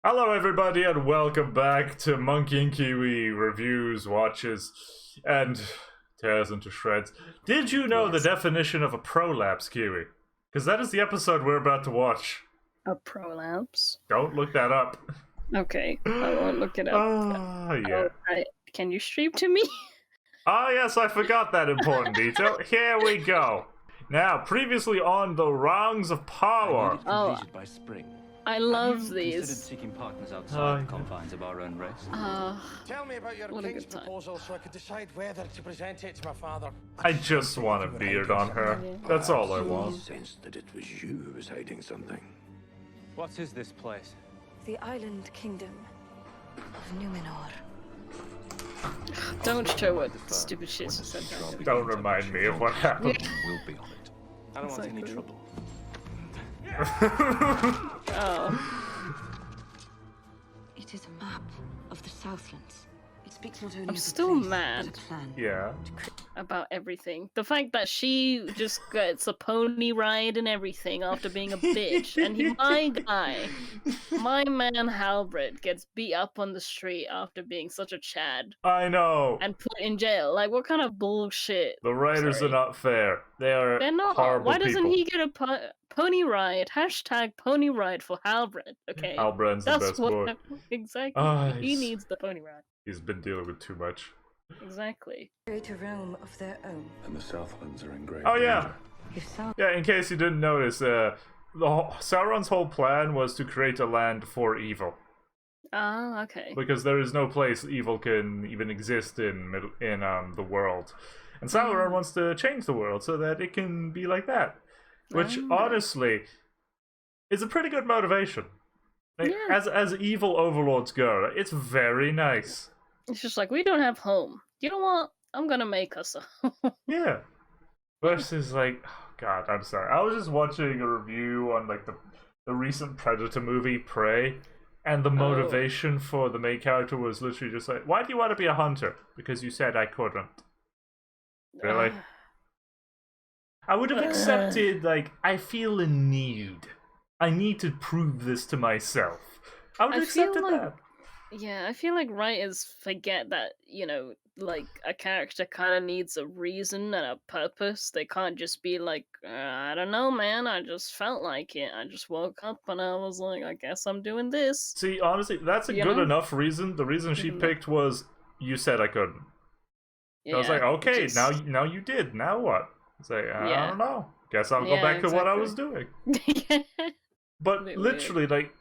Hello everybody and welcome back to Monkey and Kiwi reviews, watches, and tears into shreds. Did you know the definition of a prolapse, Kiwi? Because that is the episode we're about to watch. A prolapse? Don't look that up. Okay, I won't look it up. Oh, yeah. Can you stream to me? Ah, yes, I forgot that important detail. Here we go. Now, previously on The Rungs of Power. By spring. I love these. Seeking partners outside the confines of our own race. Tell me about your king's proposal so I could decide whether to present it to my father. I just want a beard on her. That's all I want. Sensed that it was you who was hiding something. What is this place? The island kingdom of Numenor. Don't show what stupid shit you said. Don't remind me of what happened. We'll be on it. I don't want any trouble. Oh. It is a map of the Southlands. It speaks not only I'm of the still place, mad. but a plan. Yeah. About everything. The fact that she just gets a pony ride and everything after being a bitch, and my man Halbrand gets beat up on the street after being such a Chad I know. and put in jail. Like, what kind of bullshit? The writers are not fair. They're not. horrible Why doesn't people. he get a pony ride? Hashtag pony ride for Halbrand. Okay, Halbrand's the best boy. Exactly. He needs the pony ride. He's been dealing with too much. Exactly. Create a realm of their own. And the Southlands are in great Oh yeah, danger. If South yeah. In case you didn't notice, Sauron's whole plan was to create a land for evil, Ah, okay. because there is no place evil can even exist in the world, and Sauron wants to change the world so that it can be like that, which honestly is a pretty good motivation. Like, Yeah. as evil overlords go, it's very nice. It's just like, we don't have home. You know what? I'm gonna make us a home. Yeah. Versus like, oh god, I'm sorry. I was just watching a review on like the recent Predator movie, Prey, and the motivation for the main character was literally just like, why do you want to be a hunter? Because you said I couldn't. Really? I would have accepted, like, I feel a need. I need to prove this to myself. I would have accepted that. Yeah, I feel like writers forget that, like, a character kind of needs a reason and a purpose. They can't just be like, I don't know, man, I just felt like it. I just woke up and I was like, I guess I'm doing this. See, honestly, that's a good enough reason. The reason she picked was, you said I couldn't. Yeah, I was like, okay, now you did. Now what? It's like, I don't know. Guess I'll go back to what I was doing. But literally, like,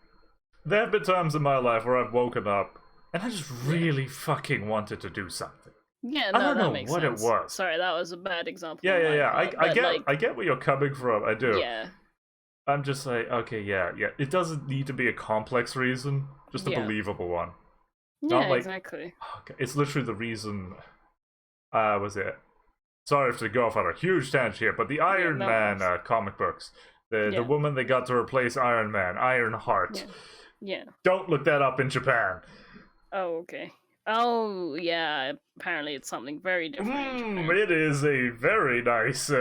there have been times in my life where I've woken up and I just really fucking wanted to do something. Yeah, I don't that know makes what sense. it was. Sorry, that was a bad example. Yeah. Part, I get where you're coming from. I do. Yeah. I'm just like, okay, yeah. It doesn't need to be a complex reason, just a believable one. Yeah, Not like, exactly. Okay, it's literally the reason. Was it? Sorry to go off on a huge tangent here, but the Iron Man comic books, the woman they got to replace Iron Man, Ironheart. Yeah. Don't look that up in Japan. Oh, okay. Oh, yeah. Apparently, it's something very different. It is a very nice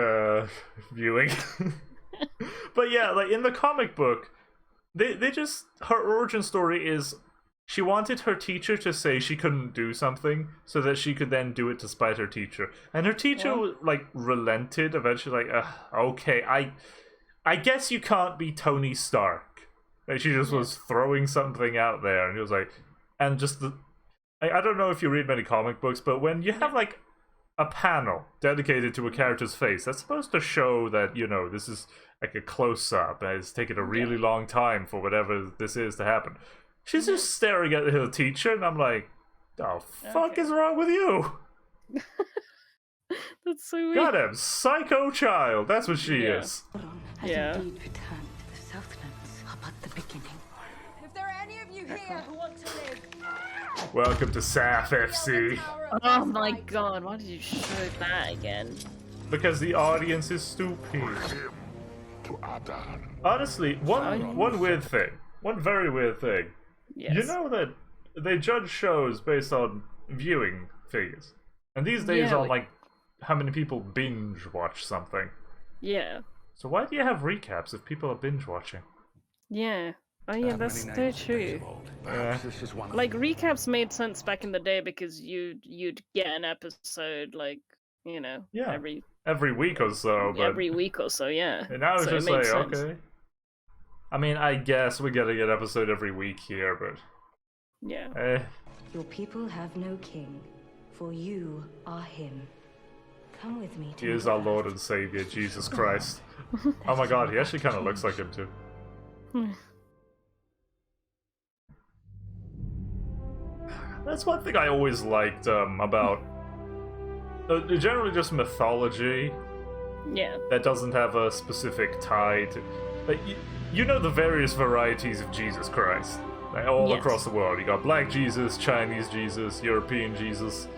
viewing. But yeah, like in the comic book, they just, her origin story is she wanted her teacher to say she couldn't do something so that she could then do it despite her teacher. And her teacher like relented eventually, like, okay, I guess you can't be Tony Stark. Like, she just was throwing something out there, and he was like, and just I don't know if you read many comic books, but when you have like a panel dedicated to a character's face, that's supposed to show that, this is like a close-up, and it's taken a really long time for whatever this is to happen. She's just staring at her teacher, and I'm like, the fuck is wrong with you? That's so weird. Goddamn psycho child, that's what she is. has indeed returned to the Southlands up at the beginning. If there are any of you here who want to live, Welcome to SAF FC. Oh my god, why did you show that again? Because the audience is stupid. Honestly, one weird thing. One very weird thing. Yes. You know that they judge shows based on viewing figures. And these days on like how many people binge watch something. Yeah. So why do you have recaps if people are binge watching? Yeah. Oh yeah, that's so true. Perhaps this is one of Like them. recaps made sense back in the day because you'd get an episode like Yeah, every every week or so, but week or so, yeah. and now it's So it just made like, sense. okay. I mean, I guess we gotta get episode every week here, but Yeah. Your people have no king, for you are him. Come with me to He is our Lord and Savior, Jesus Christ. Oh my god, he actually kind of looks like him too. That's one thing I always liked about generally just mythology Yeah. that doesn't have a specific tie to. Like, you know the various varieties of Jesus Christ, like, all Yes. across the world. You got Black Jesus, Chinese Jesus, European Jesus.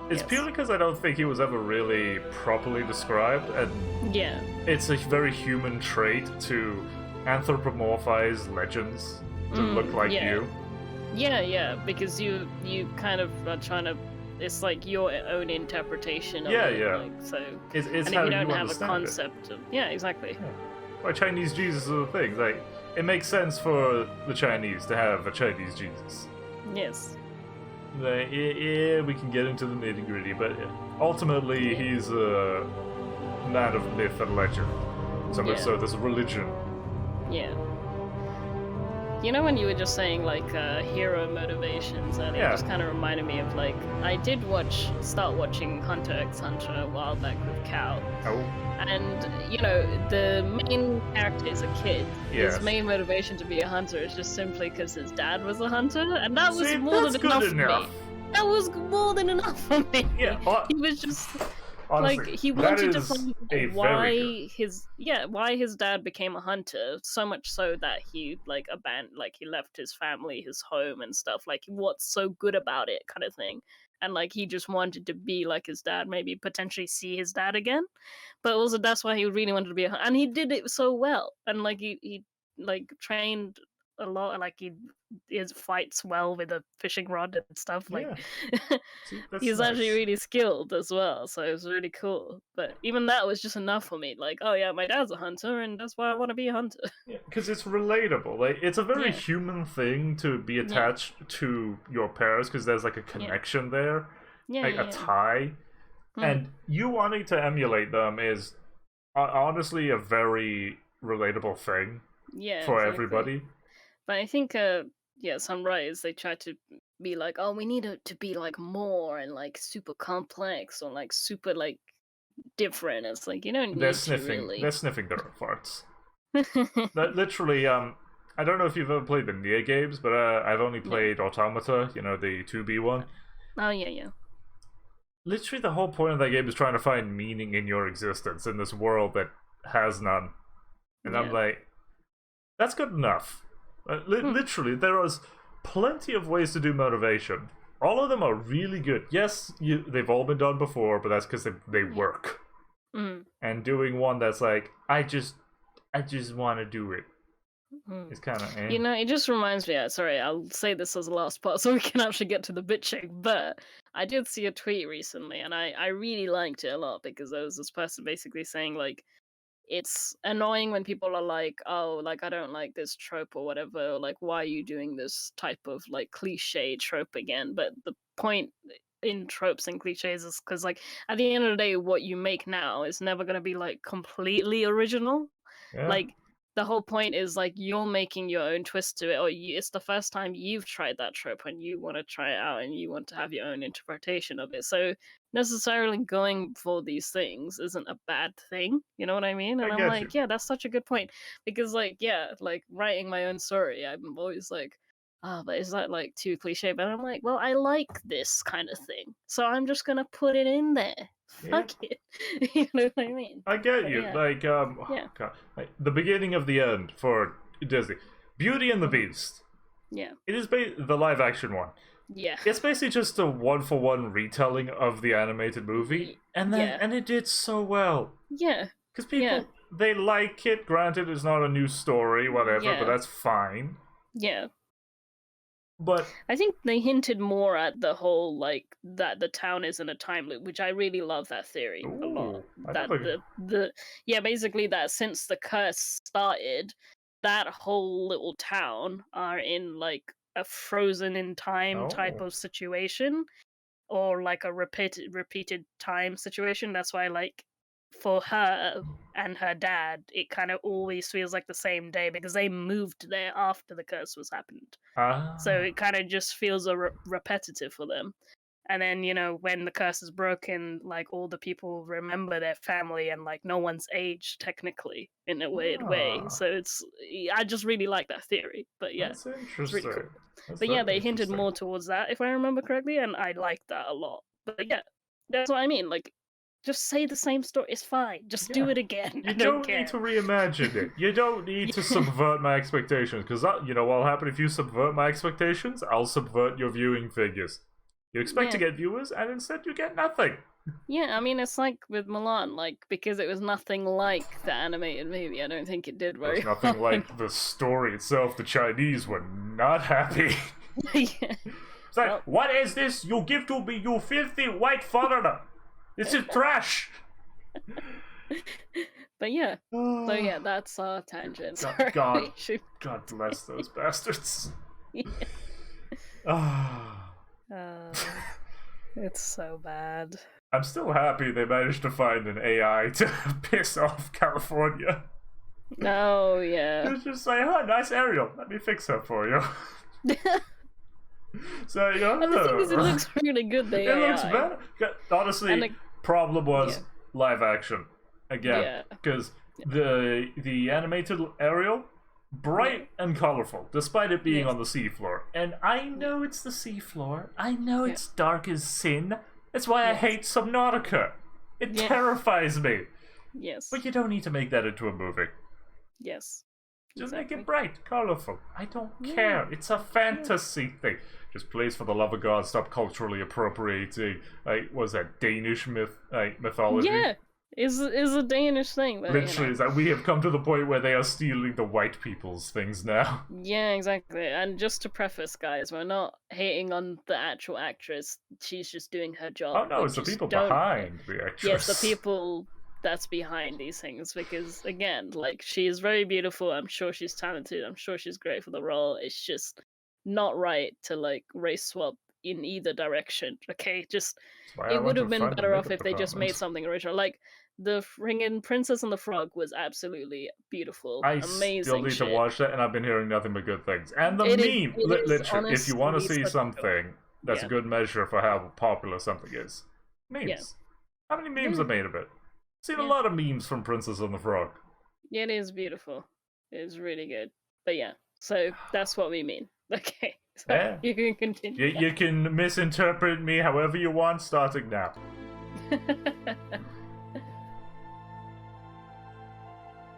It's Yes. purely because I don't think he was ever really properly described, and Yeah. it's a very human trait to anthropomorphize legends to look like yeah. you. Yeah, because you kind of are trying to. It's like your own interpretation of Yeah, it. yeah. Like, so, It's and if how you don't have a understand concept of, yeah, exactly. it. Why Chinese Jesus is a thing. Like, it makes sense for the Chinese to have a Chinese Jesus. Yes. Like, yeah, we can get into the nitty gritty, but ultimately he's a man of myth and legend. So much Yeah. so there's a religion. Yeah. You know when you were just saying like hero motivations, and Yeah. it just kind of reminded me of like I did start watching Hunter x Hunter a while back with Cal, Oh, and the main character is a kid. Yes. His main motivation to be a hunter is just simply because his dad was a hunter, and that was see, more that's than good enough enough. for me. That was more than enough for me. Yeah, He was just honestly, like he that wanted to is find a out why very why his dad became a hunter, so much so that he like abandoned, like he left his family, his home and stuff, like what's so good about it kind of thing. And like he just wanted to be like his dad, maybe potentially see his dad again, but also that's why he really wanted to be a hunter, and he did it so well. And like he like trained a lot, and like he fights well with a fishing rod and stuff, like Yeah. See, that's he's actually nice. really skilled as well, so it was really cool. But even that was just enough for me. Like, oh yeah, my dad's a hunter, and that's why I want to be a hunter. Yeah, because it's relatable. Like, it's a very Yeah. human thing to be attached to your parents because there's like a connection there, Yeah, like a tie, and you wanting to emulate them is honestly a very relatable thing yeah, for exactly. everybody. But I think, some writers they try to be like, oh, we need it to be like more and like super complex or like super like different. It's like you don't need They're to sniffing. really. They're sniffing their own farts. That literally, I don't know if you've ever played the Nier games, but I've only played Automata. You know, the 2B one. Oh yeah. Literally, the whole point of that game is trying to find meaning in your existence in this world that has none. And I'm Yeah. like, that's good enough. Literally, there is plenty of ways to do motivation. All of them are really good. Yes, they've all been done before, but that's because they work. Mm. And doing one that's like, I just want to do it. Mm. It's kind of It just reminds me. Sorry, I'll say this as the last part so we can actually get to the bitching. But I did see a tweet recently, and I really liked it a lot because there was this person basically saying like, it's annoying when people are like, oh, like I don't like this trope or whatever, or like why are you doing this type of like cliche trope again? But the point in tropes and cliches is because like at the end of the day, what you make now is never gonna be like completely original. yeah. Like the whole point is like you're making your own twist to it, or it's the first time you've tried that trope and you want to try it out and you want to have your own interpretation of it. So necessarily going for these things isn't a bad thing, you know what I mean? And I I'm get like, you. yeah, that's such a good point because like like writing my own story, I'm always like, but is that like too cliche? But I'm like, well, I like this kind of thing, so I'm just gonna put it in there. Fuck it. You know what I mean? I get But you. yeah. Like, Yeah. God, like the beginning of the end for Disney, Beauty and the Beast. Yeah. It is the live action one. Yeah. It's basically just a one-for-one retelling of the animated movie, and it did so well Yeah. because people they like it. Granted, it's not a new story, whatever, Yeah. but that's fine. Yeah. But I think they hinted more at the whole like that the town is in a time loop, which I really love that theory a lot. ooh, I That never- basically that since the curse started, that whole little town are in like a frozen in time type Oh. of situation, or like a repeated time situation. That's why, like, for her and her dad, it kind of always feels like the same day because they moved there after the curse was happened. So Ah. it kind of just feels repetitive for them. And then, when the curse is broken, like, all the people remember their family and, like, no one's aged technically in a weird way. Ah. So I just really like that theory. But yeah, That's it's really cool. interesting. That's But yeah, very they hinted interesting. more towards that, if I remember correctly, and I like that a lot. But yeah, that's what I mean. Like, just say the same story. It's fine. Just do Yeah. it again. You I don't don't need care. to reimagine it. You don't need to subvert my expectations, because you know what'll happen if you subvert my expectations? I'll subvert your viewing figures. You expect to Yeah. get viewers, and instead you get nothing. Yeah, I mean, it's like with Milan, like, because it was nothing like the animated movie, I don't think it did very There's nothing well. like the story itself. The Chinese were not happy. Yeah. It's like, what is this you give to me, you filthy white foreigner? This is trash. But yeah, so yeah, that's our tangent. Sorry, God, we should- God bless those bastards. Yeah. Ah. It's so bad. I'm still happy they managed to find an AI to piss off California. Oh yeah. It's just like, oh, nice Ariel. Let me fix her for you. So, you know, And the thing is, it looks really good. The it AI. looks better. Honestly, And problem was yeah. live action again, Yeah. because the animated Ariel, bright and colorful, despite it being Yes. on the seafloor. And I know it's the seafloor. I know it's dark as sin. That's why I hate Subnautica. It Yeah. terrifies me. Yes. But you don't need to make that into a movie. Yes. Just Exactly. make it bright, colorful. I don't care. It's a fantasy thing. Just please, for the love of God, stop culturally appropriating. Like, was that Danish mythology? Yeah, is a Danish thing. But, Literally, is that we have come to the point where they are stealing the white people's things now. Yeah, exactly. And just to preface, guys, we're not hating on the actual actress. She's just doing her job. Oh no, We it's the just people don't- behind the actress. Yes, the people that's behind these things. Because again, like, she is very beautiful. I'm sure she's talented. I'm sure she's great for the role. It's just not right to, like, race swap in either direction. Okay, just That's why I it would went have to been find the better off makeup if they just made department. something original. Like the friggin' Princess and the Frog was absolutely beautiful, I amazing. still need shit. to watch that, and I've been hearing nothing but good things. And the It is- meme, it is literally, if you want to honestly see such a something that's Yeah. a good measure for how popular something is, memes. Yeah. How many memes Yeah. are made of it? Seen a Yeah. lot of memes from Princess and the Frog. Yeah, it is beautiful. It's really good. But yeah, so that's what we mean. Okay, so Yeah. you can continue. You can misinterpret me however you want, starting now.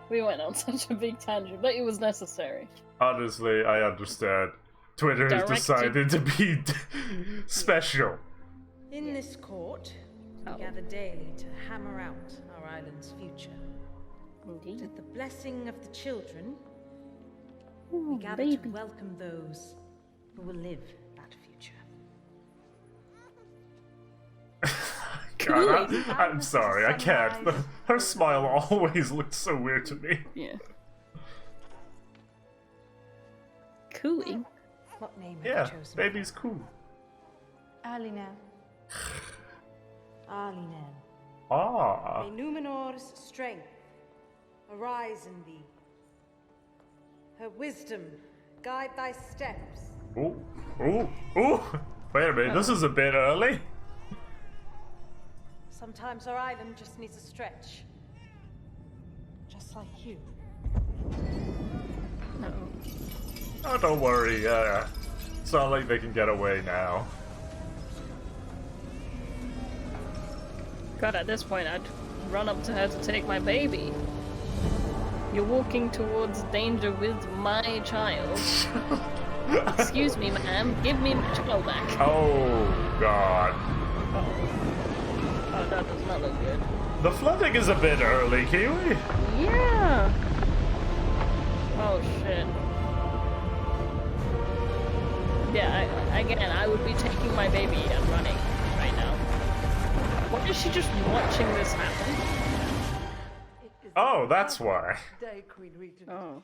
We went on such a big tangent, but it was necessary. Honestly, I understand. Twitter has Directed- decided to be special. In this court, we Oh. gather daily to hammer out our island's future. Indeed. With the blessing of the children, Ooh, we gather baby. to welcome those who will live that future. God, I'm sorry, I can't. Her smile always looked so weird to me. Yeah. Cooing. What name have Yeah, you chosen? baby's cool. Arlinel. Arlinel. Ah. May Numenor's strength arise in thee. Her wisdom guide thy steps. Ooh, ooh, ooh. Wait a minute, this is a bit early. Sometimes our island just needs a stretch. Just like you. No. Oh, don't worry. It's not like they can get away now. God, at this point, I'd run up to her to take my baby. You're walking towards danger with my child. Excuse me, ma'am. Give me my child back. Oh, God. Oh, that does not look good. The flooding is a bit early, Kiwi. Yeah. Oh shit. Yeah, again, I would be taking my baby and running right now. Why is she just watching this happen? Oh, that's why. Day, Queen Regent. Oh.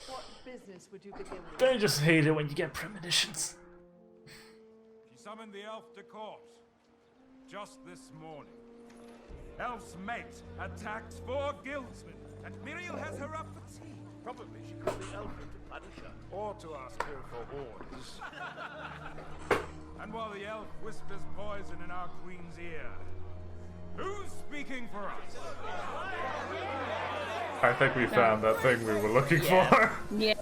What business would you begin with? Don't you just hate it when you get premonitions? She summoned the elf to court just this morning. Elf's mate attacked 4 guildsmen, and Miriel has her up for tea. Probably she called the elf in to punish her. Or to ask her for orders. And while the elf whispers poison in our queen's ear, who's speaking for us? I think we found that thing we were looking for. Yeah.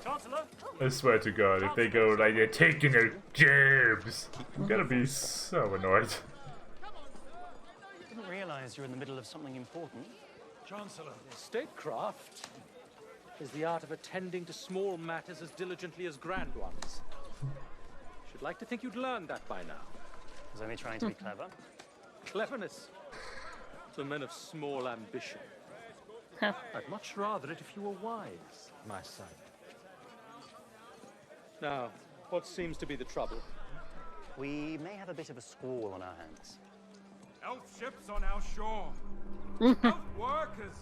Chancellor? I swear to God, if they go like they're taking our jabs, I'm gonna be so annoyed. I didn't realize you're in the middle of something important. Chancellor, statecraft is the art of attending to small matters as diligently as grand ones. Should like to think you'd learned that by now. I was only trying to be clever. Cleverness to men of small ambition. I'd much rather it if you were wise, my son. Now, what seems to be the trouble? We may have a bit of a squall on our hands. Elf ships on our shore. Elf workers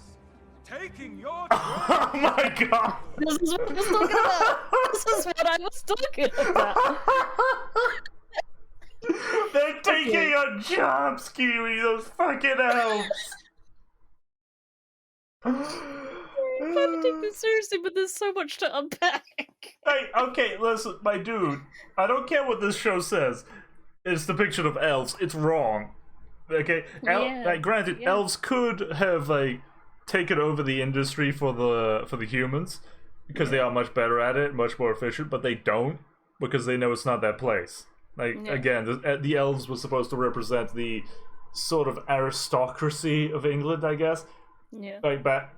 taking your Oh my God! This is what I was talking about. This is what I was talking about. They're taking your jobs, Kiwi, those fucking elves! I'm trying to take this seriously, but there's so much to unpack. Hey, okay, listen, my dude, I don't care what this show says. It's depiction of elves, it's wrong. Okay? Granted, elves could have, like, taken over the industry for the humans, because they are much better at it, much more efficient, but they don't, because they know it's not their place. Like, again, the elves were supposed to represent the sort of aristocracy of England, I guess. Yeah. Like, back,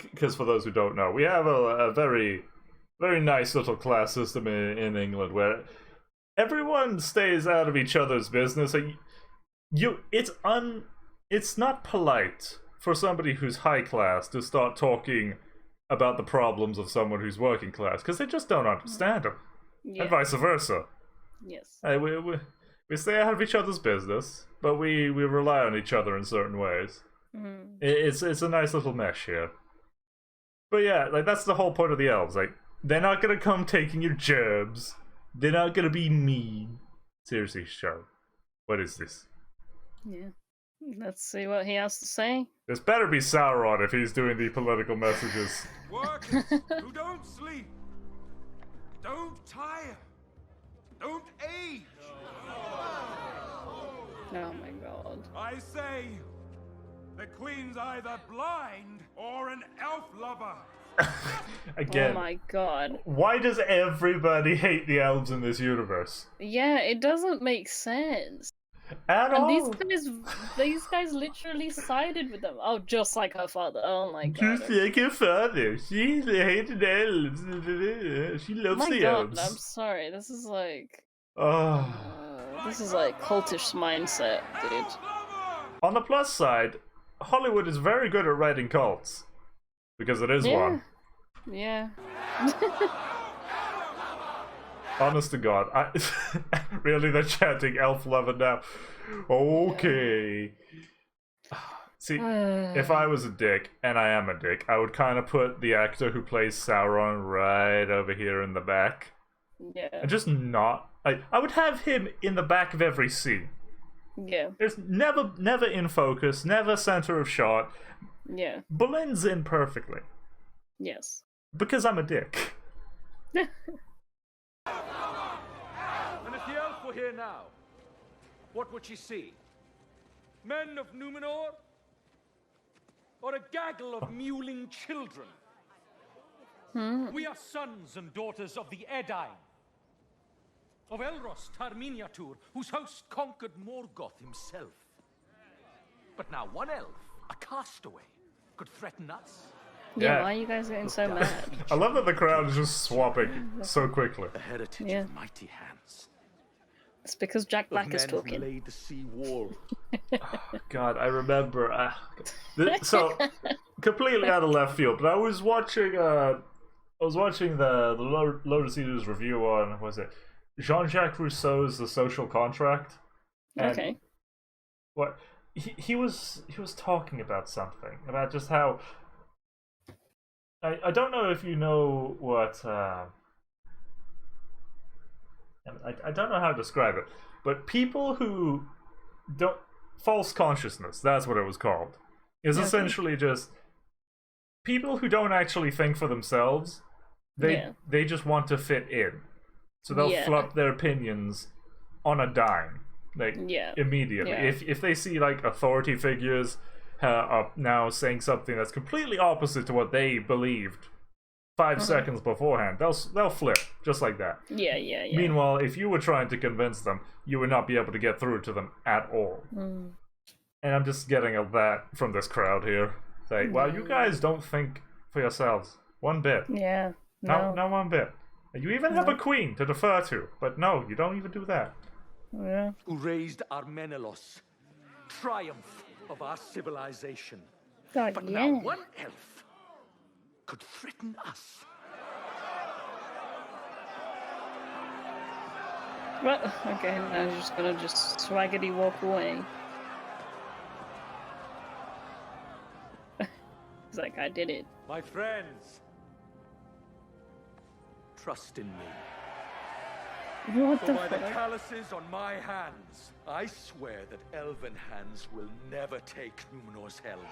because for those who don't know, we have a very, very nice little class system in England where everyone stays out of each other's business. Like, it's not polite for somebody who's high class to start talking about the problems of someone who's working class, because they just don't understand them, and vice versa. Yes. We stay out of each other's business, but we rely on each other in certain ways. It's a nice little mesh here. But yeah, like, that's the whole point of the elves. Like, they're not gonna come taking your jobs. They're not gonna be mean. Seriously, show. What is this? Yeah. Let's see what he has to say. This better be Sauron if he's doing the political messages. Workers who don't sleep, don't tire, don't age. Oh my God. I say, the queen's either blind or an elf lover. Again. Oh my God. Why does everybody hate the elves in this universe? Yeah, it doesn't make sense. At all. These guys literally sided with them. Oh, just like her father. Oh my God. Just like her father. She hated elves. She loves the elves. I'm sorry. This is like... Oh. This is like cultish mindset, dude. On the plus side, Hollywood is very good at writing cults. Because it is one. Yeah. Honest to God, really, they're chanting elf lover now. Okay. See, if I was a dick, and I am a dick, I would kind of put the actor who plays Sauron right over here in the back. Yeah. And just not... I would have him in the back of every scene. Yeah. There's never in focus, never center of shot. Yeah. Blends in perfectly. Yes. Because I'm a dick. And if the elf were here now, what would she see? Men of Numenor? Or a gaggle of mewling children? We are sons and daughters of the Edain, of Elros Tar-Miniatur, whose host conquered Morgoth himself. But now one elf, a castaway, could threaten us. Yeah, why are you guys getting so mad? I love that the crowd is just swapping so quickly. A heritage of mighty hands. It's because Jack Black is talking. Laid the sea wall. God, I remember. So completely out of left field, but I was watching. the Lotus Eaters review on, was it Jean-Jacques Rousseau's The Social Contract? And okay. What he was talking about something about just how I don't know if you know what. I don't know how to describe it, but people who don't false consciousness, that's what it was called, is essentially just people who don't actually think for themselves. They just want to fit in, so they'll flip their opinions on a dime, like immediately. If they see like authority figures now saying something that's completely opposite to what they believed 5 seconds beforehand, they'll flip just like that. Yeah. Meanwhile, if you were trying to convince them, you would not be able to get through to them at all. And I'm just getting that from this crowd here. Like, well, you guys don't think for yourselves one bit. Yeah. No, not one bit. You even have a queen to defer to, but no, you don't even do that. Yeah. Who raised Armenelos, triumph of our civilization. God, but now one elf could threaten us. What? Okay, now I'm just gonna swaggity walk away. It's like, I did it. My friends, trust in me. What the by fuck? the calluses on my hands, I swear that elven hands will never take Numenor's helm.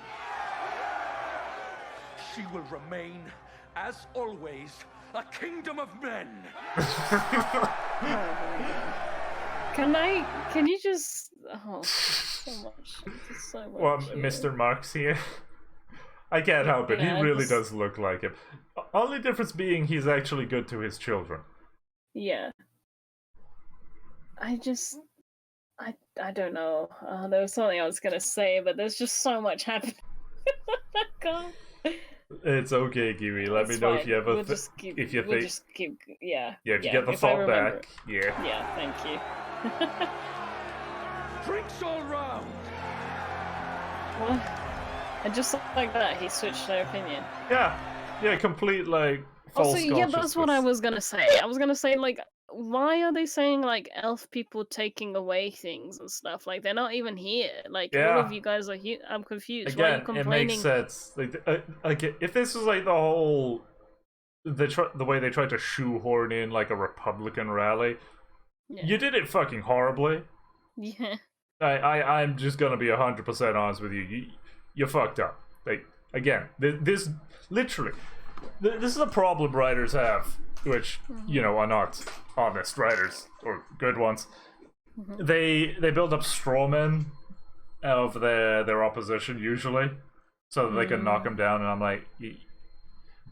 She will remain, as always, a kingdom of men. Can you just... Oh, so much. So much. Well, Mr. Marks here. I can't help it. He really does look like him. Only difference being he's actually good to his children. Yeah. I don't know. There was something I was gonna say, but there's just so much happening. God. It's okay, Kiwi. Let me know if you have a if you think yeah. Yeah, if you get the thought back. Yeah. Yeah, thank you. Drinks all round. What? And just like that, he switched their opinion. Yeah, complete like false consciousness. Yeah, that's what I was gonna say. I was gonna say, like, why are they saying like elf people taking away things and stuff? Like, they're not even here. Like, all of you guys are here. I'm confused. Again, why are you complaining? it makes sense. Like, if this was like the whole the way they tried to shoehorn in like a Republican rally, you did it fucking horribly. Yeah. I'm just gonna be 100% honest with you. You fucked up. Like, again, this literally, this is a problem writers have, which you know are not honest writers or good ones. They build up straw men of their opposition usually, so that they can knock them down. And I'm like,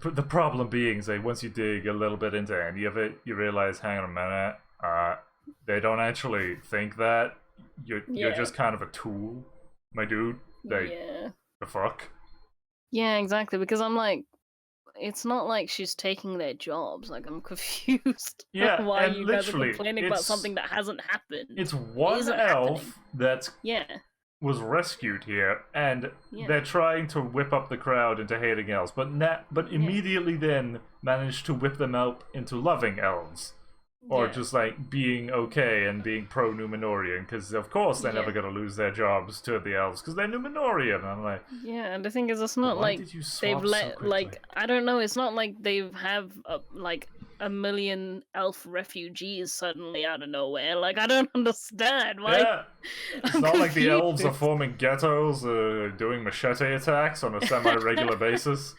the problem being is that once you dig a little bit into any of it, you realize, hang on a minute, they don't actually think that. You're just kind of a tool, my dude. Like, the fuck? Yeah, exactly. Because I'm like, it's not like she's taking their jobs. Like, I'm confused. Yeah, why and you guys are literally, complaining about something that hasn't happened. It's one elf that was rescued here, and they're trying to whip up the crowd into hating elves, but immediately then managed to whip them up into loving elves. Or just like being okay and being pro-Numenorian, because of course they're never going to lose their jobs to the elves, because they're Numenorian. I'm like, and the thing is, it's not like they've let I don't know. It's not like they have like a million elf refugees suddenly out of nowhere. Like, I don't understand why. Yeah, it's not like the elves are forming ghettos, doing machete attacks on a semi-regular basis.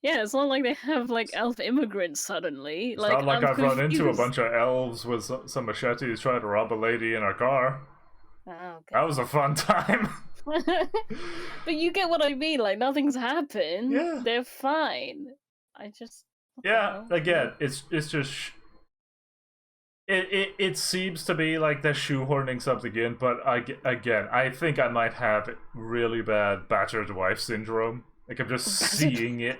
Yeah, it's not like they have like elf immigrants suddenly. It's not like I've run into a bunch of elves with some machetes trying to rob a lady in her car. Oh, okay. That was a fun time. But you get what I mean. Like, nothing's happened. Yeah, they're fine. I just again, it's just it seems to be like they're shoehorning something in, but I think I might have really bad battered wife syndrome. Like, I'm just seeing it,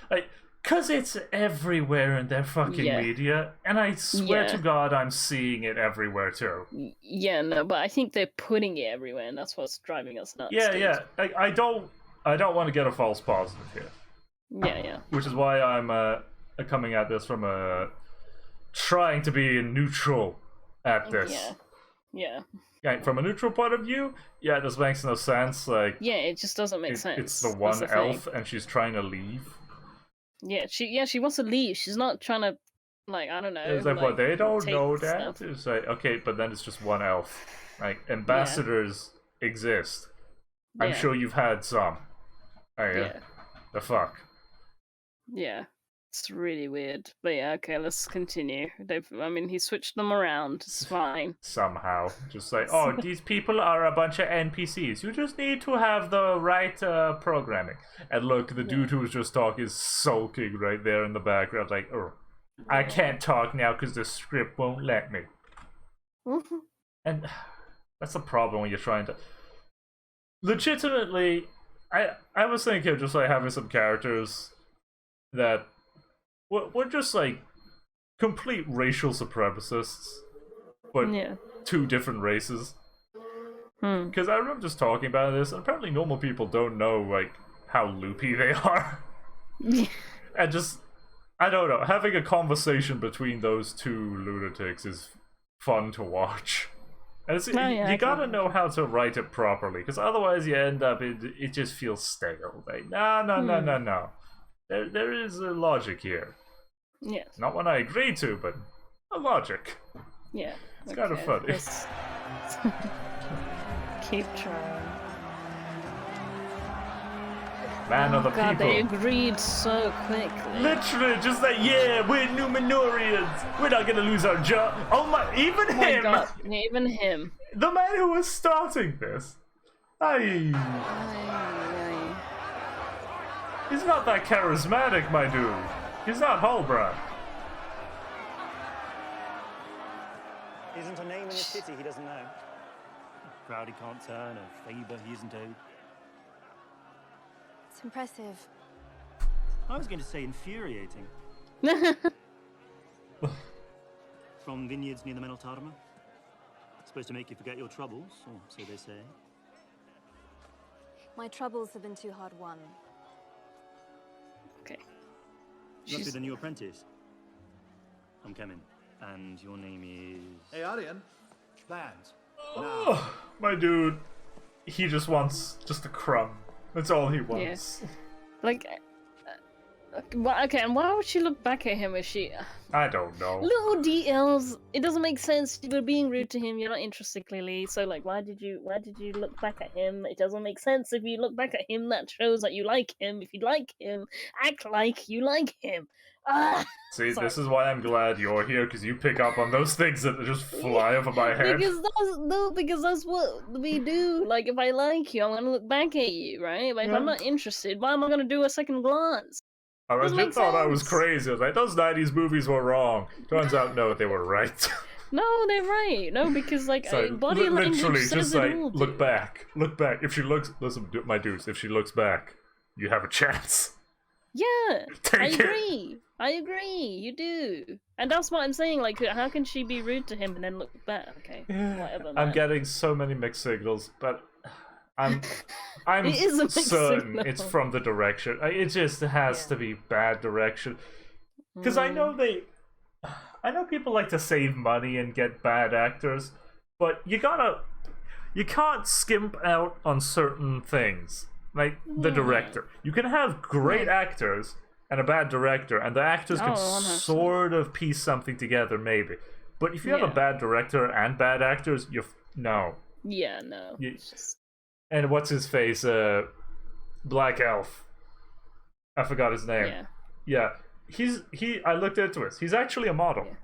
like, cause it's everywhere in their fucking media, and I swear to God, I'm seeing it everywhere too. Yeah, no, but I think they're putting it everywhere, and that's what's driving us nuts. Yeah. I don't want to get a false positive here. Yeah. Which is why I'm coming at this from trying to be neutral at this. Yeah. From a neutral point of view, this makes no sense. Like, it just doesn't make sense. It's the one elf, and she's trying to leave. Yeah, she wants to leave. She's not trying to, like, I don't know. It's like, what, they don't take know that? stuff. It's like, okay, but then it's just one elf. Like, Yeah. ambassadors exist. I'm Yeah. sure you've had some. Yeah. The fuck? Yeah. It's really weird. But yeah, okay, let's continue. I mean, he switched them around. It's fine. Somehow. Just like, oh, these people are a bunch of NPCs. You just need to have the right programming. And look, the dude who was just talking is sulking right there in the background. Like, oh, I can't talk now because the script won't let me. And that's the problem when you're trying to... Legitimately, I was thinking of just like having some characters that we're just like complete racial supremacists, but two different races. Because I remember just talking about this, and apparently normal people don't know like how loopy they are. And just, I don't know, having a conversation between those two lunatics is fun to watch. And it's, you gotta know how to write it properly, because otherwise you end up, it just feels stale. Like, no. There is a logic here. Yes. Not one I agree to, but a logic. Yeah. It's kind of funny. Keep trying. Man of the God, people. they agreed so quickly. Literally, just like, yeah, we're Numenorians. We're not gonna lose our job. Oh my, even him. God, even him. The man who was starting this. He's not that charismatic, my dude. He's not Halbrand. Isn't a name in the city he doesn't know. A crowd he can't turn, a favour he isn't owed. It's impressive. I was going to say infuriating. From vineyards near the Meneltarma. Supposed to make you forget your troubles, or so they say. My troubles have been too hard won. Okay. You must be the new apprentice. I'm Kemin, and your name is... Hey, Aryan. Plans. Oh, my dude. He just wants just a crumb. That's all he wants. Yeah. Like, okay, and why would she look back at him if she... I don't know. Little details. It doesn't make sense. You were being rude to him. You're not interested, clearly. So, like, why did you look back at him? It doesn't make sense. If you look back at him, that shows that you like him. If you like him, act like you like him. See, this is why I'm glad you're here, because you pick up on those things that just fly over my head. Because that's what we do. Like, if I like you, I'm gonna look back at you, right? But if I'm not interested, why am I gonna do a second glance? I legit thought I was crazy. I was like, those 90s movies were wrong. Turns out, no, they were right. No, they're right. No, because, like, so, body language literally, says just it like, all, look back. Look back. If she looks... Listen, my dudes, if she looks back, you have a chance. Yeah, Take I it. agree. I agree. You do. And that's what I'm saying. Like, how can she be rude to him and then look back? Okay, whatever, man. I'm getting so many mixed signals, but... I'm It is a mixed certain signal. it's from the direction. It just has to be bad direction. Because I know people like to save money and get bad actors, but you can't skimp out on certain things. Like the director. You can have great actors and a bad director, and the actors can 100%. sort of piece something together, maybe. But if you have a bad director and bad actors, no. Yeah, no. It's just... And what's his face? Black Elf. I forgot his name. Yeah. I looked into it. He's actually a model. Yeah.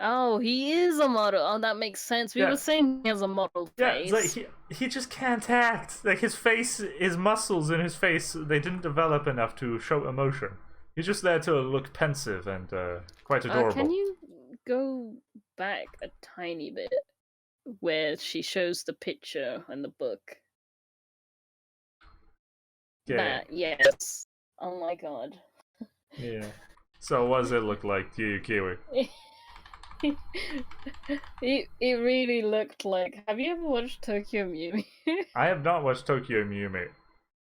Oh, he is a model. Oh, that makes sense. We were saying he has a model face. Yeah, like he just can't act. Like his face, his muscles in his face, they didn't develop enough to show emotion. He's just there to look pensive and quite adorable. Can you go back a tiny bit? Where she shows the picture in the book. Yeah. Yes. Oh my god. Yeah. So what does it look like to you, Kiwi? it really looked like... Have you ever watched Tokyo Mew? I have not watched Tokyo Mew.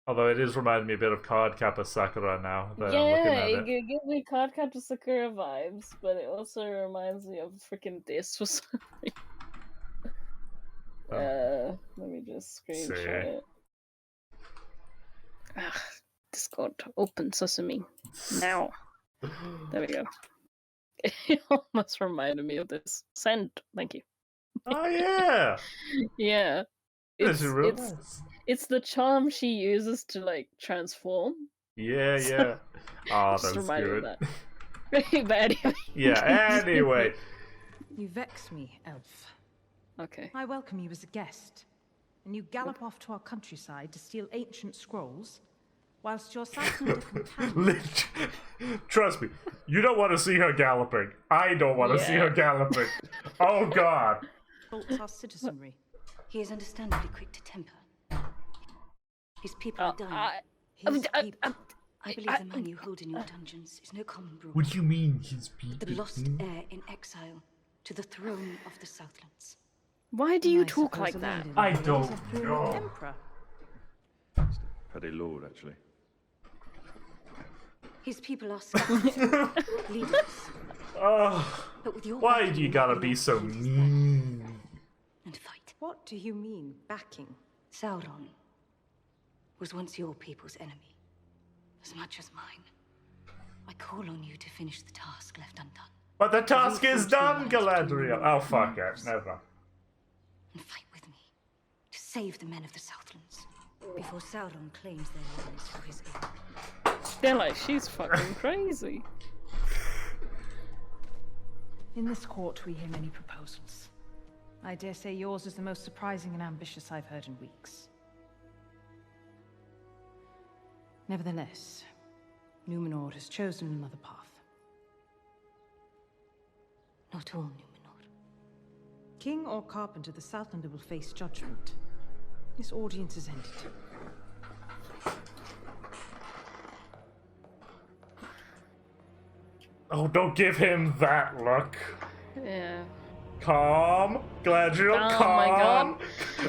Although it is reminding me a bit of Cardcaptor Sakura now that I'm looking at it. It gives me Cardcaptor Sakura vibes, but it also reminds me of freaking this for some reason. Let me just screenshot it. Discord, open sesame. Now. There we go. It almost reminded me of this. Send, thank you. Oh yeah. Yeah. It's real nice. It's the charm she uses to like transform. Yeah, yeah. Oh, Just that's reminded me good. of that. But anyway. Yeah, anyway. You vex me, elf. Okay. I welcome you as a guest, and you gallop off to our countryside to steal ancient scrolls, whilst your Southland companion... Trust me, you don't want to see her galloping. I don't want to see her galloping. Oh God. ...faults our citizenry. He is understandably quick to temper. His people are dying. I believe the man you hold in your dungeons is no common brawler. What do you mean his people? The lost heir in exile to the throne of the Southlands. Why do you talk like that? I don't know. Emperor. Petty lord, actually. His people are scattered, leaderless. But with your Why backing, do you gotta they be will so hold his mean? land and fight. What do you mean, backing? Sauron was once your people's enemy, as much as mine. I call on you to finish the task left undone. But the task is done, Galadriel. Oh fuck it, never. And fight with me to save the men of the Southlands before Sauron claims their lands for his own. They're like, she's fucking crazy. In this court, we hear many proposals. I dare say yours is the most surprising and ambitious I've heard in weeks. Nevertheless, Numenor has chosen another path. Not all Numenor. King or carpenter, the Southlander will face judgment. This audience is ended. Oh, don't give him that look. Yeah. Calm, Galadriel, Oh calm. my God.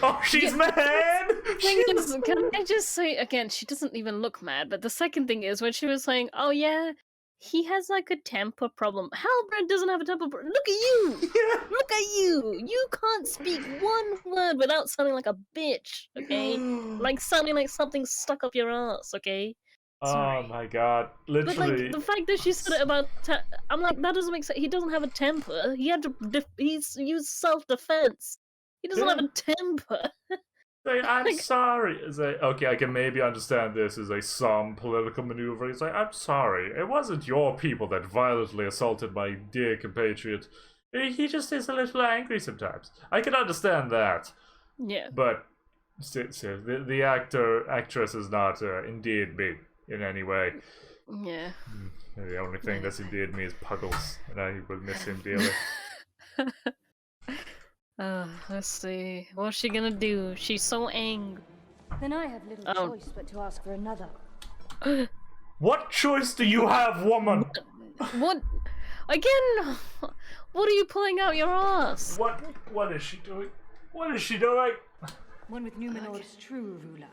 Oh, she's mad. Can I just say again? She doesn't even look mad. But the second thing is when she was saying, "Oh yeah, he has like a temper problem." Halbrand doesn't have a temper problem. Look at you. Yeah. Look at you. You can't speak one word without sounding like a bitch. Okay, like sounding like something stuck up your ass. Okay. Sorry. Oh my God, But literally. like the fact that she said it about, I'm like, that doesn't make sense. He doesn't have a temper. He had to, he's used self-defense. He doesn't have a temper. Like, I'm sorry. It's like, okay, I can maybe understand this as some political maneuver. He's like, I'm sorry. It wasn't your people that violently assaulted my dear compatriot. He just is a little angry sometimes. I can understand that. Yeah. But the actress is not indeed me in any way. Yeah. The only thing that's endeared me is Puggles, and I will miss him dearly. Let's see. What's she gonna do? She's so angry. Then I have little choice but to ask for another. What choice do you have, woman? What? Again? What are you pulling out your ass? What is she doing? What is she doing? One with Numenor's true ruler.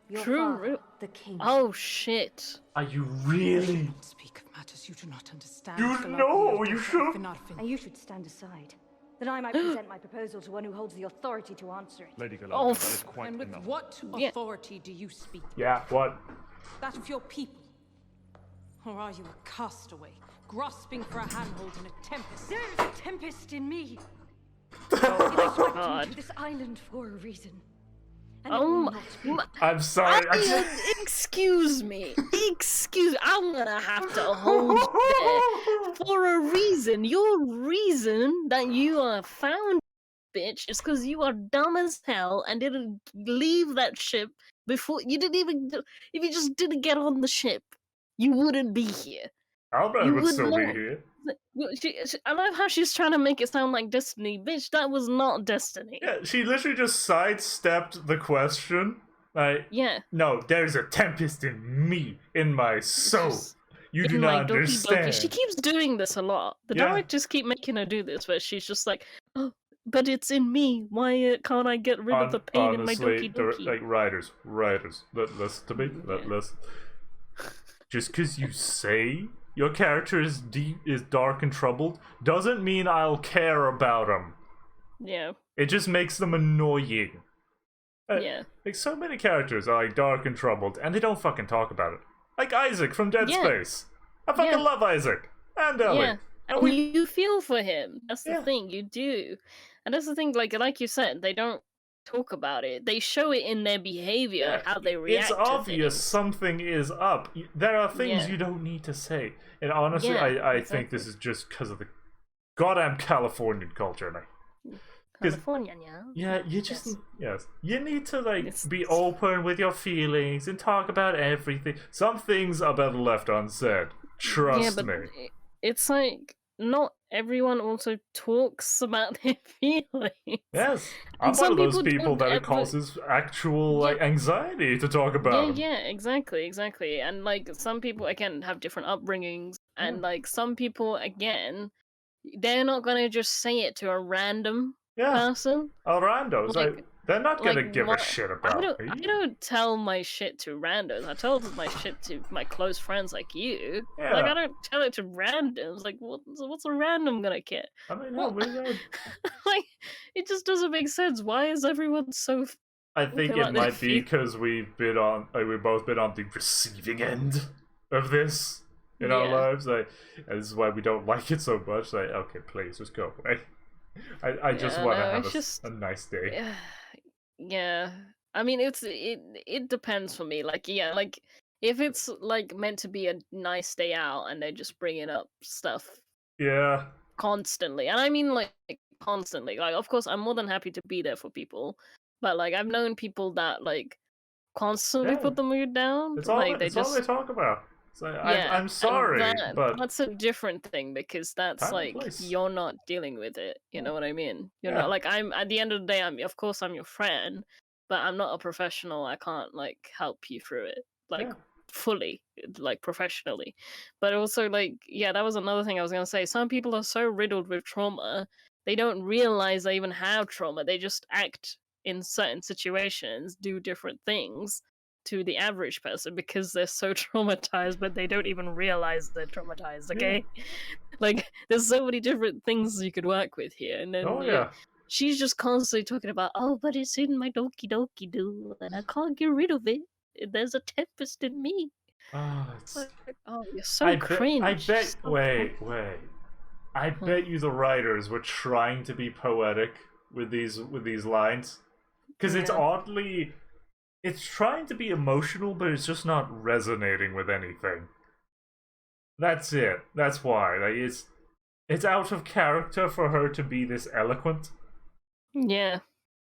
Your True father, the king. Oh shit. Are you really? Speak of matters you do not understand. You know, you should. And you should stand aside. Then I might present my proposal to one who holds the authority to answer it. Lady Galadriel, Oh, that is quite And with enough. what authority do you speak? Yeah, what? That of your people? Or are you a castaway, grasping for a handhold in a tempest? There is a tempest in me. Oh I swept God. into this island for a reason. And Oh my... I'm sorry. Excuse me. I'm gonna have to hold there for a reason. Your reason that you are found, bitch, is because you are dumb as hell and didn't leave that ship before. You didn't even. If you just didn't get on the ship, you wouldn't be here. Halbrand would still be here. I love how she's trying to make it sound like destiny. Bitch, that was not destiny. Yeah, she literally just sidestepped the question. Like, yeah. No, there's a tempest in me, in my soul. You do not understand. She keeps doing this a lot. The directors keep making her do this, where she's just like, oh, but it's in me. Why can't I get rid of the pain in my doki doki? Like, writers, listen to me. Listen. Just because you say your character is dark and troubled doesn't mean I'll care about them. Yeah. It just makes them annoying. Yeah. Like, so many characters are like dark and troubled, and they don't fucking talk about it. Like Isaac from Dead Space. I fucking love Isaac and Ellie. Yeah, and you feel for him. That's the thing, you do. And that's the thing, like you said, they don't talk about it. They show it in their behavior, how they react. It's obvious to things. something is up. There are things you don't need to say. And honestly, I think this is just because of the goddamn Californian culture now. California, yeah, you just you need to like be open with your feelings and talk about everything. Some things are better left unsaid. Trust me. It's like not everyone also talks about their feelings. Yes, I'm one of those people that it causes actual like anxiety to talk about. Yeah, exactly. And like some people again have different upbringings, and like some people again, they're not gonna just say it to a random person. Randos, like, they're not gonna give a shit about me. I don't tell my shit to randos. I tell my shit to my close friends like you. Yeah. Like I don't tell it to randoms. Like what's a random gonna care? I mean, no, like it just doesn't make sense. Why is everyone so? I think it might be because we've both been on the receiving end of this in our lives. Like, and this is why we don't like it so much. Like, okay, please just go away. I just want to have a nice day. Yeah, I mean it depends for me. Like like if it's like meant to be a nice day out and they're just bringing up stuff. Yeah. Constantly, and I mean like constantly. Like of course I'm more than happy to be there for people, but like I've known people that like constantly put the mood down. It's all like all they talk about. So I'm sorry, but that's a different thing because that's like you're not dealing with it. You know what I mean? You're not like I'm. At the end of the day, I'm your friend, but I'm not a professional. I can't like help you through it like fully, like professionally. But also like that was another thing I was gonna say. Some people are so riddled with trauma, they don't realize they even have trauma. They just act in certain situations, do different things to the average person because they're so traumatized, but they don't even realize they're traumatized. Okay, like there's so many different things you could work with here, and then she's just constantly talking about, but it's in my doki doki do, and I can't get rid of it. There's a tempest in me. You're so cringe. I bet. Wait. I bet you the writers were trying to be poetic with these lines because it's oddly. It's trying to be emotional, but it's just not resonating with anything. That's it. That's why. Like it's out of character for her to be this eloquent. Yeah.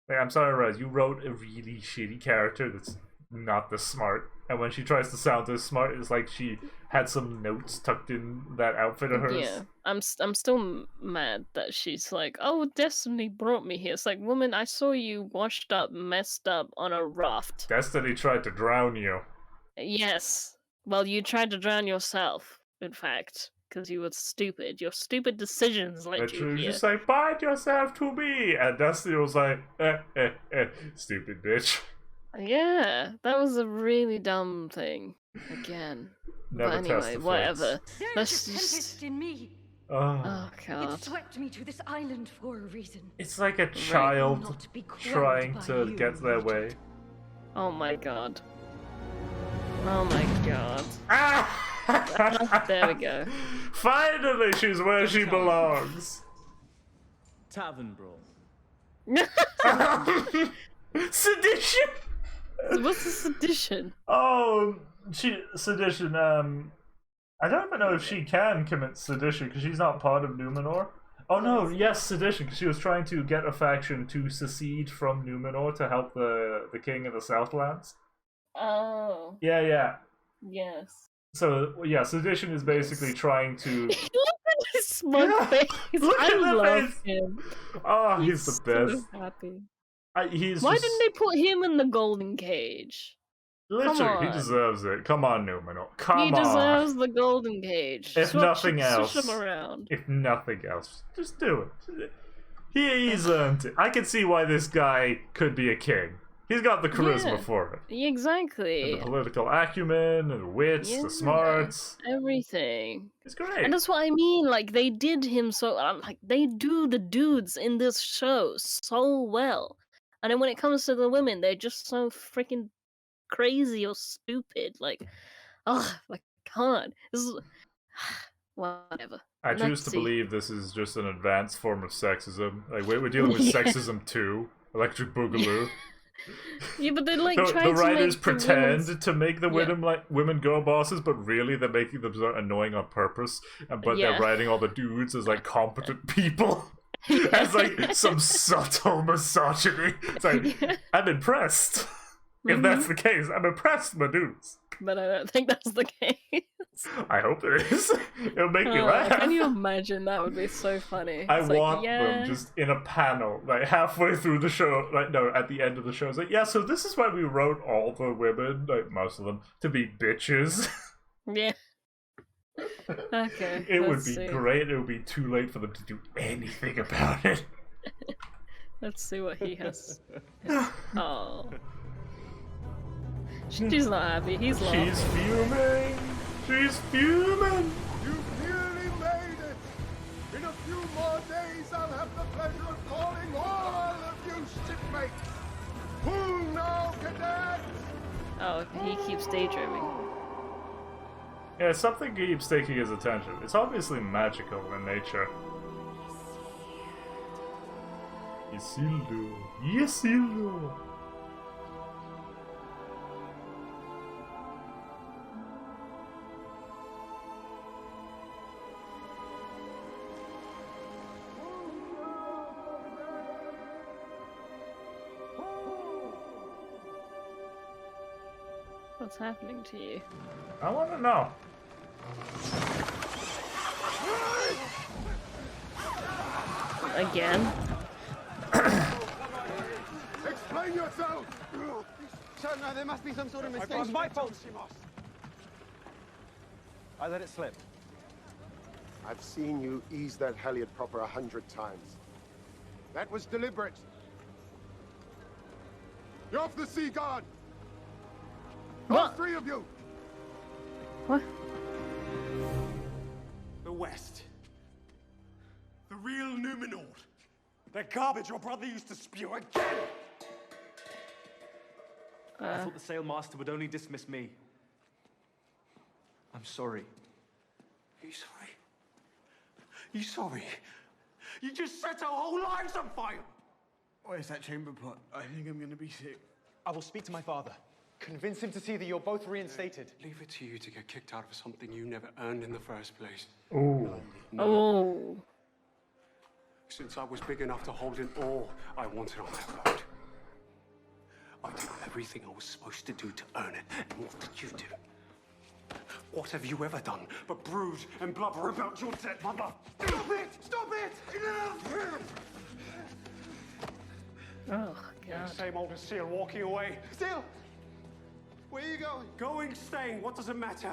Like, I'm sorry, Raz, you wrote a really shitty character that's not this smart. And when she tries to sound this smart, it's like she had some notes tucked in that outfit of hers. Yeah, I'm still mad that she's like, Destiny brought me here. It's like, woman, I saw you washed up, messed up on a raft. Destiny tried to drown you. Yes. Well, you tried to drown yourself, in fact, because you were stupid. Your stupid decisions led you here. Just like, bind yourself to me! And Destiny was like, stupid bitch. Yeah, that was a really dumb thing. Again. Never but anyway, whatever. There's a tempest in me. Oh god. It swept me to this island for a reason. It's like a child trying to get their way. Oh my god. Oh my god. There we go. Finally, she's where she belongs. Tavern brawl. Sedition. What's a sedition? Sedition. I don't even know if she can commit sedition because she's not part of Numenor. Oh no, yes, sedition because she was trying to get a faction to secede from Numenor to help the king of the Southlands. Oh. Yeah. Yes. So yeah, sedition is basically trying to. Look at his smug face. I love him. Oh, he's the best. So happy. Why didn't they put him in the golden cage? Literally, he deserves it. Come on, Numenor. Come on. He deserves the golden cage. If nothing else, switch him around. If nothing else, just do it. He's earned it. I can see why this guy could be a king. He's got the charisma for it. Exactly. And the political acumen, and the wits, the smarts. Everything. It's great. And that's what I mean. Like, they did him so... like, they do the dudes in this show so well. And then when it comes to the women, they're just so freaking crazy or stupid. Like, Oh my god, this is whatever. I choose Let's to see. believe this is just an advanced form of sexism. Like we're dealing with Yeah. sexism too. Electric Boogaloo. Yeah, but they like the try to writers make pretend to make the Yeah. women girl bosses, but really they're making them so annoying on purpose. But Yeah. they're writing all the dudes as like competent people. As like some subtle misogyny. It's like I'm impressed. If that's the case, I'm impressed, my dudes. But I don't think that's the case. I hope it is. It'll make me laugh. Can you imagine? That would be so funny. I It's want like, yeah. them just in a panel, like halfway through the show, like no, at the end of the show, it's like, yeah, so this is why we wrote all the women, like most of them, to be bitches. Yeah. Okay. It would let's be see. great. It would be too late for them to do anything about it. Let's see what he has. Oh. She's not happy. He's laughing. She's fuming. She's fuming. You've nearly made it! In a few more days, I'll have the pleasure of calling all of you shipmates! Pull now, cadets! Oh, he keeps daydreaming. Yeah, something keeps taking his attention. It's obviously magical in nature. Isildur. Isildur. What's happening to you? I want to know. Again? Explain yourself! Sir, no, there must be some sort of mistake. It was my fault, Simos. I let it slip. I've seen you ease that Helliot proper 100 times. That was deliberate. You're off the Sea Guard! All What? three of you! What? The West. The real Numenor. That garbage your brother used to spew again! I thought the sailmaster would only dismiss me. I'm sorry. You sorry? You sorry? You just set our whole lives on fire! Where's that chamber pot? I think I'm gonna be sick. I will speak to my father. Convince him to see that you're both reinstated. Leave it to you to get kicked out of something you never earned in the first place. Ooh. Oh. Since I was big enough to hold in all I wanted on that boat, I did everything I was supposed to do to earn it. And what did you do? What have you ever done but brood and blubber about your dead mother? Stop it! Stop it! Enough! Oh, Yeah, God. same old as Seal walking away. Still! Where are you going? Going, staying, what does it matter?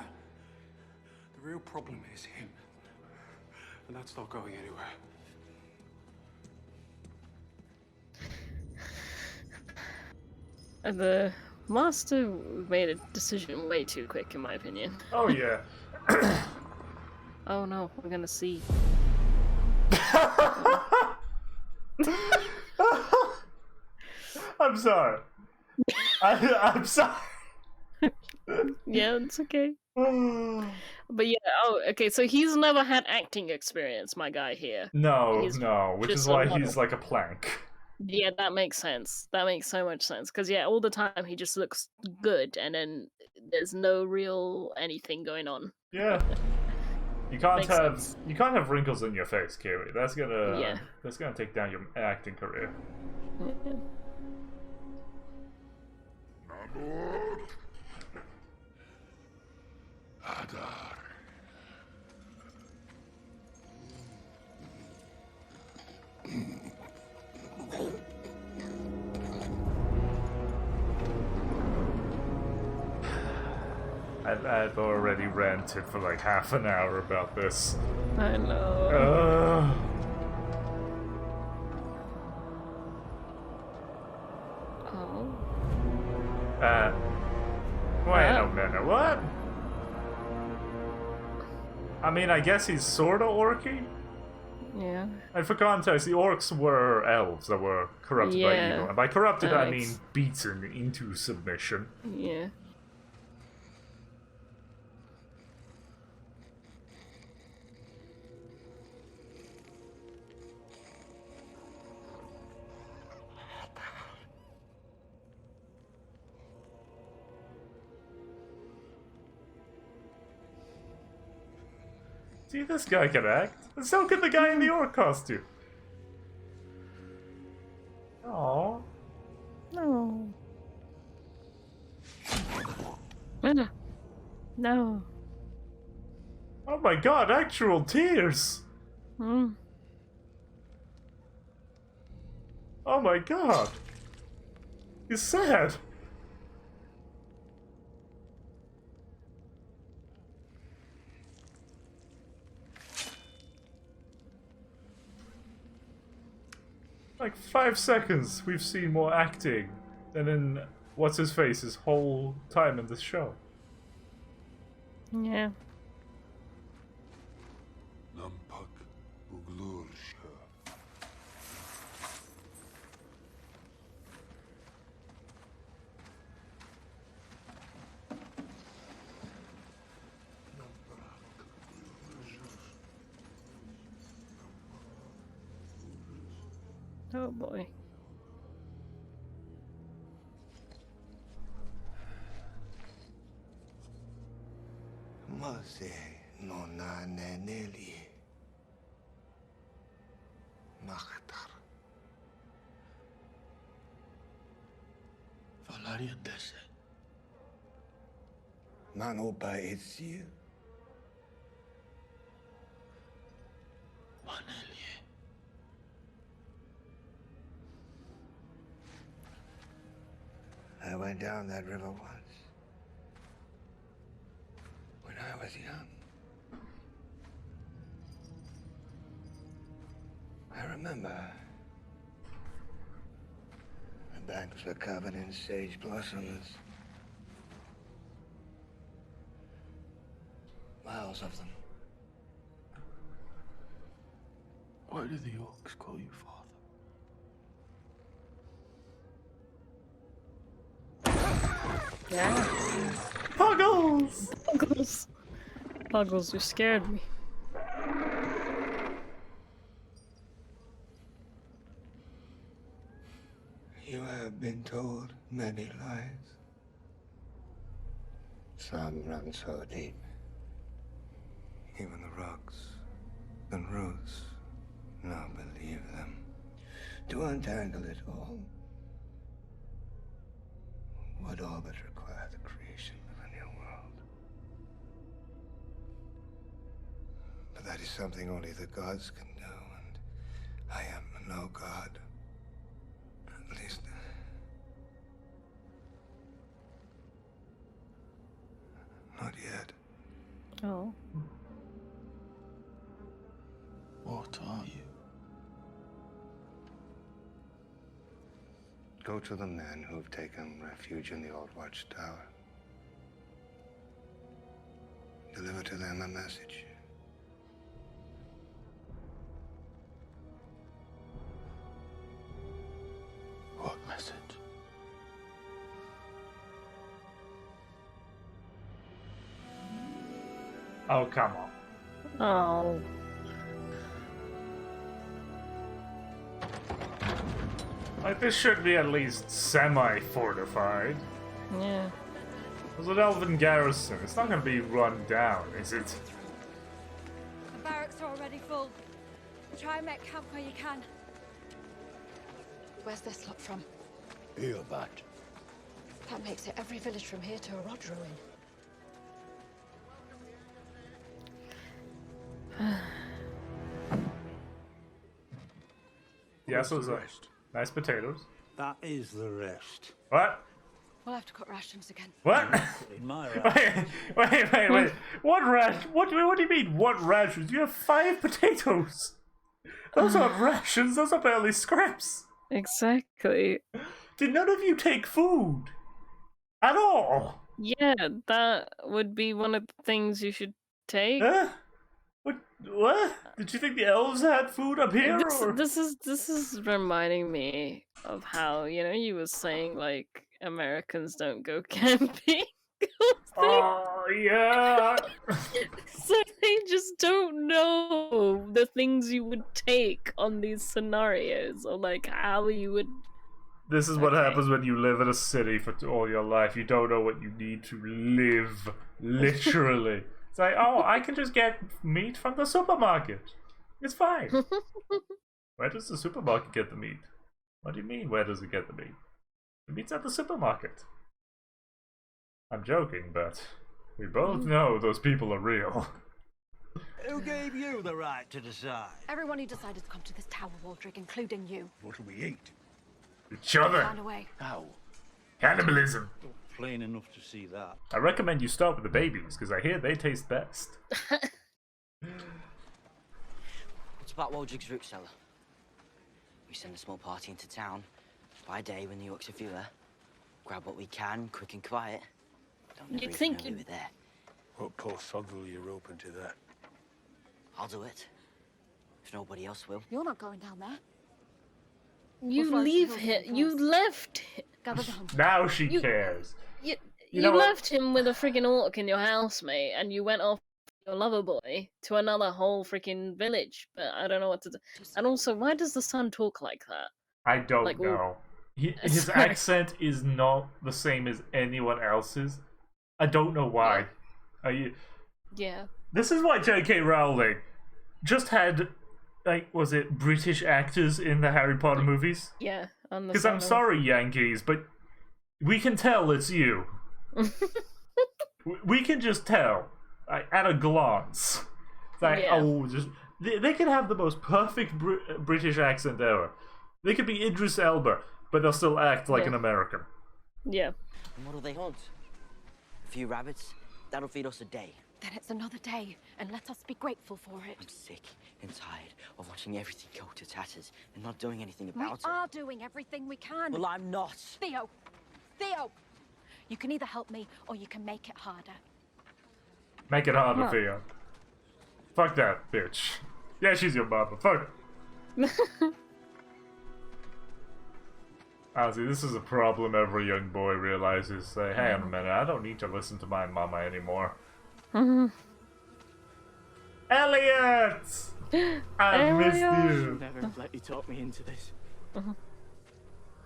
The real problem is him. And that's not going anywhere. The master made a decision way too quick, in my opinion. Oh yeah. Oh no, we're gonna see. I'm sorry. I'm sorry. Yeah, it's okay. But yeah, oh, okay, so he's never had acting experience, my guy here. No, He's no, which just is a why model. he's like a plank. Yeah, that makes sense. That makes so much sense. Because, yeah, all the time he just looks good, and then there's no real anything going on. Yeah. You can't Makes have sense. you can't have wrinkles in your face, Kiwi. That's gonna Yeah. that's gonna take down your acting career. Adar. I've already ranted for like half an hour about this. I know. Oh. Wait a minute, what? I mean, I guess he's sorta orky? Yeah. And for context, the orcs were elves that were corrupted by Yeah. evil. And by corrupted, I mean Thanks. beaten into submission. Yeah. See, this guy can act. And so can the guy in the orc costume. Aww. No. No. Oh my god, actual tears! Hmm. Oh my god! He's sad! Like 5 seconds, we've seen more acting than in what's-his-face's whole time in this show. Yeah. Oh boy. Mase no na neneli. Makhtar. Valarian dese. Mano ba etsi. I went down that river once. When I was young. I remember. The banks were covered in sage blossoms. Miles of them. Why do the orcs call you father? Yeah. Puggles! Puggles. Puggles, you scared me. You have been told many lies. Some run so deep. Even the rocks and roots now believe them. To untangle it all would all but require the creation of a new world. But that is something only the gods can do, and I am no god. At least... not yet. Oh. What are you? Go to the men who've taken refuge in the old watchtower. Deliver to them a message. What message? Oh, come on. Oh. Like, this should be at least semi-fortified. Yeah. It's an elven garrison. It's not gonna be run down, is it? The barracks are already full. Try and make camp where you can. Where's this lot from? Eobat. That makes it every village from here to a rod ruin. Yes, those are nice potatoes. That is the rest. What? We'll have to cut rations again. What? In my Wait. What rations? What do you mean, what rations? You have 5 potatoes. Those aren't rations, those are barely scraps. Exactly. Did none of you take food? At all? Yeah, that would be one of the things you should take. What? Did you think the elves had food up here? This is reminding me of how, you know, you were saying like Americans don't go camping. Oh yeah. So they just don't know the things you would take on these scenarios, or like how you would. This is what happens when you live in a city for all your life. You don't know what you need to live, literally. It's like, oh, I can just get meat from the supermarket. It's fine. Where does the supermarket get the meat? What do you mean, where does it get the meat? The meat's at the supermarket. I'm joking, but we both know those people are real. Who gave you the right to decide? Everyone who decided to come to this tower, Waldrick, including you. What'll we eat? Each other. Find a way. How? Cannibalism. Plain enough to see that. I recommend you start with the babies, because I hear they taste best. What's about Waldrick's root cellar? We send a small party into town. By day when the Yorks are fewer. Grab what we can, quick and quiet. Don't You'd think we were there. What poor sod will you're open to that? I'll do it. If nobody else will. You're not going down there. You leave him. You left him. Gather down. Now she cares. You know what? left him with a freaking orc in your house, mate, and you went off your lover boy to another whole freaking village. But I don't know what to do. And also, why does the son talk like that? I don't Like, know. His accent is not the same as anyone else's. I don't know why. Yeah. This is why J.K. Rowling just had, like, was it British actors in the Harry Potter movies? Yeah. Because I'm sorry, Yankees, but we can tell it's you. We can just tell, like, at a glance. It's like, oh, just they can have the most perfect British accent ever. They could be Idris Elba, but they'll still act like an American. Yeah. And what'll they hunt? A few rabbits? That'll feed us a day. Then it's another day, and let us be grateful for it. I'm sick and tired of watching everything go to tatters and not doing anything We about it. are doing everything we can. Well, I'm not. Theo! Theo! You can either help me, or you can make it harder. Make it harder for you. Fuck that bitch. Yeah, she's your mama. Fuck her. Honestly, this is a problem every young boy realizes. Say, hey, on a minute, I don't need to listen to my mama anymore. Elliot! I missed you. Never let you talk me into this.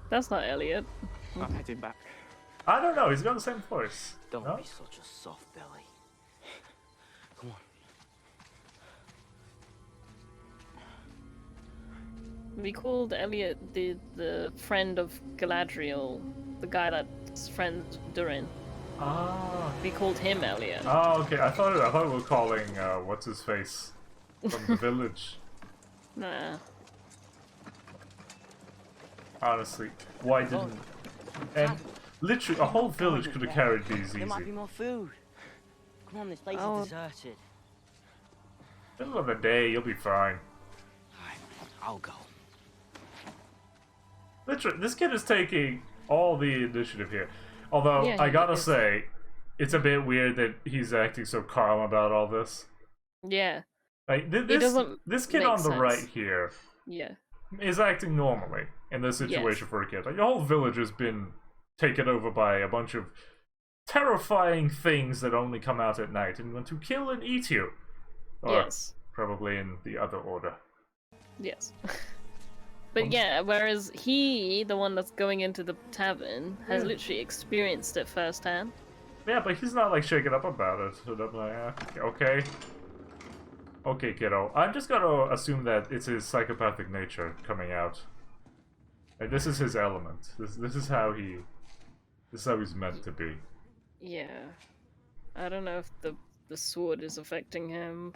That's not Elliot. I'm heading back. I don't know, he's got the same voice. Don't no? be such a soft belly. Come on. We called Elliot the friend of Galadriel, the guy that's friends with Durin. Ah. We called him Elliot. Oh, okay. I thought we were calling what's his face from the village. Nah. Honestly, why didn't? And literally, a whole village could have carried these There might be easy. more food. Come on, this place Oh. is deserted. Middle of the day, you'll be fine. I'll go. Literally, this kid is taking all the initiative here. Although, Yeah, I he gotta is. say, it's a bit weird that he's acting so calm about all this. Yeah. Like, It doesn't this kid make on the sense. right here Yeah. is acting normally in this situation for a kid. Like, the whole village has been taken over by a bunch of terrifying things that only come out at night and want to kill and eat you. Or Yes. probably in the other order. Yes. But yeah, whereas he, the one that's going into the tavern, has Yeah. literally experienced it firsthand. Yeah, but he's not like shaken up about it. So I'm like, okay. Okay, kiddo. I'm just gonna assume that it's his psychopathic nature coming out. Like, this is his element. This is how he's meant to be. Yeah. I don't know if the sword is affecting him.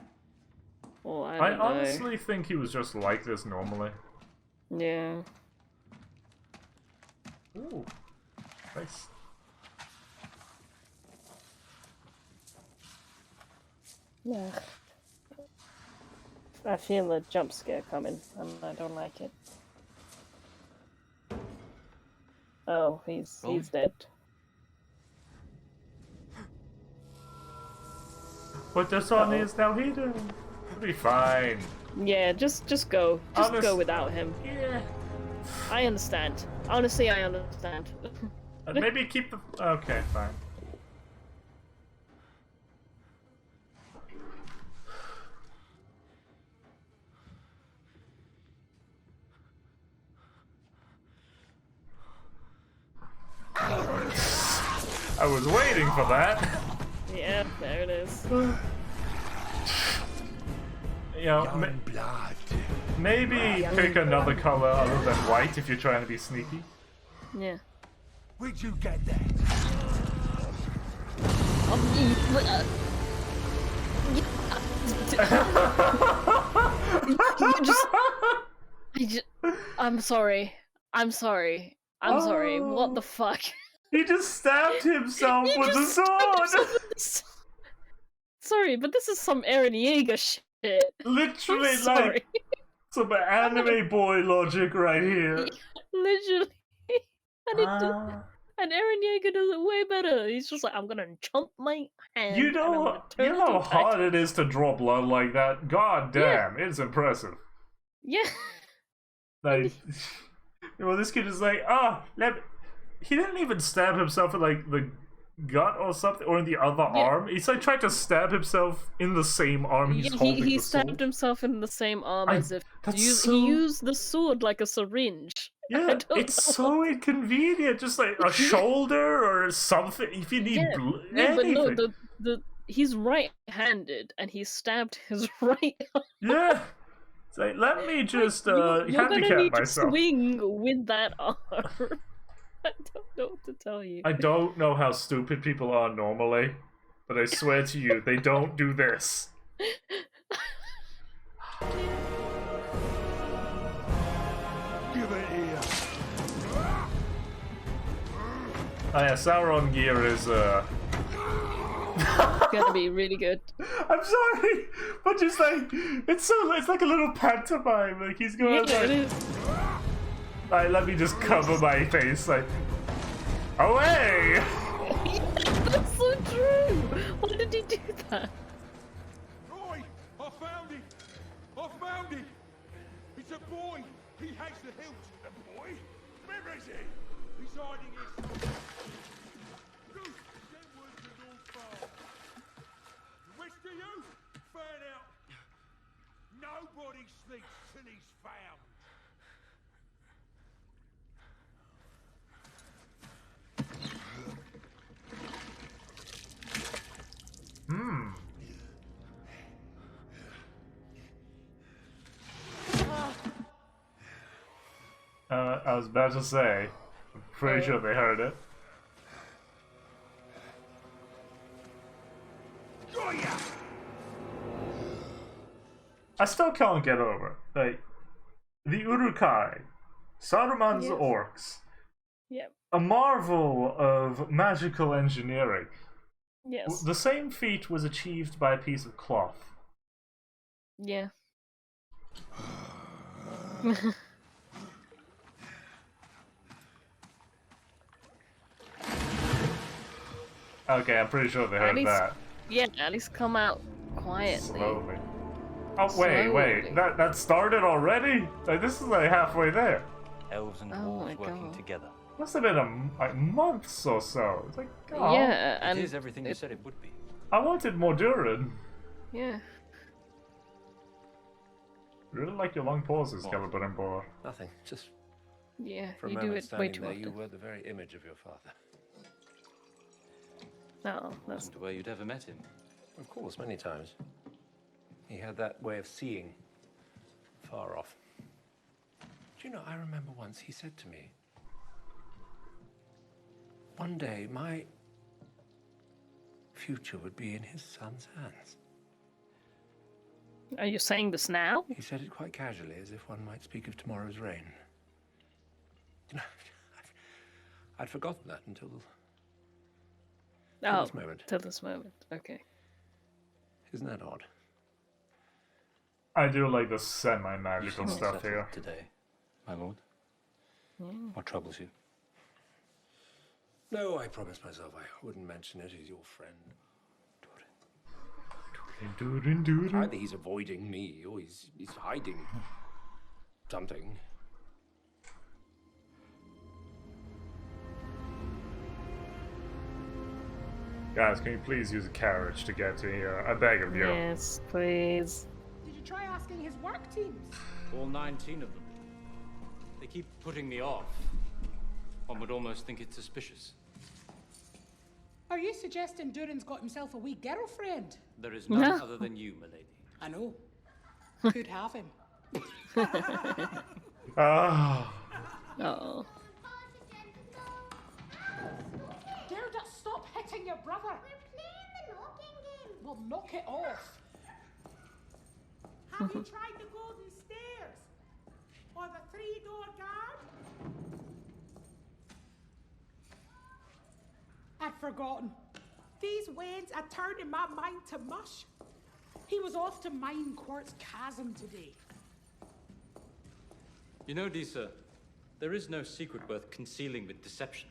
Or I I don't know. honestly think he was just like this normally. Yeah. Ooh. Nice. Yeah. I feel a jump scare coming, and I don't like it. Oh, he's dead. But the sun is now hidden. It'll be fine. Yeah, just go. Just Honest- go without him. Yeah. I understand. Honestly, I understand. Maybe keep the. Okay, fine. I was waiting for that. Yeah, there it is. You know, maybe pick another color other than white if you're trying to be sneaky. Yeah. Where'd you get that? I'm sorry. I'm sorry. I'm sorry. What the fuck? He just stabbed himself with the sword! Sorry, but this is some Eren Yeager shit. Literally, like, some anime boy logic right here. Literally. And Eren Yeager does it way better. He's just like, I'm gonna chomp my hand. You know how hard it is to draw blood like that? God damn, it's impressive. Yeah. Like, well, this kid is like, he didn't even stab himself in, like, the gut or something, or in the other arm. He's like trying to stab himself in the same arm he's holding he the stabbed sword. himself in the same arm as if he so... used the sword like a syringe. Yeah, it's so inconvenient. Just like a shoulder or something. If you need anything. But no, he's right-handed and he stabbed his right arm. Yeah. It's like, let me just you're handicap gonna need myself. To swing with that arm. I don't know what to tell you. I don't know how stupid people are normally, but I swear to you, they don't do this. Give it here. Oh yeah, Sauron gear is gonna be really good. I'm sorry, but just like it's like a little pantomime. Like he's going let me just cover my face, like away. That's so true. Why did he do that? Oi! I found him! I found him! It's a boy! He hates the hills! A boy? Where is he? He's hiding his... Which do you? Fan out! Nobody sleeps till he's found! I was about to say, I'm pretty sure they heard it. I still can't get over it. Like, the Uruk-hai, Saruman's orcs, a marvel of magical engineering. Yes. The same feat was achieved by a piece of cloth. Yeah. Okay, I'm pretty sure they heard that. Yeah, at least come out quietly. Slowly. Oh, wait. That started already? Like, this is like halfway there. Elves and dwarves working together. Must have been like months or so. It's like, oh. Yeah, and it is everything you said it would be. I wanted more Durin. Yeah. Really like your long pauses, Halbrand. Nothing, just... Yeah, for a you do moment it way too there, often. You were the very image of your father. No, that's... Wasn't where you'd ever met him. Of course, many times. He had that way of seeing far off. Do you know, I remember once he said to me, one day my future would be in his son's hands. Are you saying this now? He said it quite casually, as if one might speak of tomorrow's rain. You know, I'd forgotten that until this moment. Till this moment. Okay. Isn't that odd? I do like the semi-magical stuff here. Today, my lord. What troubles you? No, I promised myself I wouldn't mention it. He's your friend. Either he's avoiding me, or he's hiding something. Guys, can you please use a carriage to get to here? I beg of you. Yes, please. Did you try asking his work teams? All 19 of them. They keep putting me off. One would almost think it's suspicious. Are you suggesting Durin's got himself a wee girlfriend? There is none other than you, milady. I know. Could have him. Ah. Oh. Gerda, stop hitting your brother. We're playing the knocking game. Well, knock it off. Have you tried the golden stairs? Or the three-door guard? I'd forgotten. These wains are turning my mind to mush. He was off to mine Quartz Chasm today. You know, Disa, there is no secret worth concealing with deception.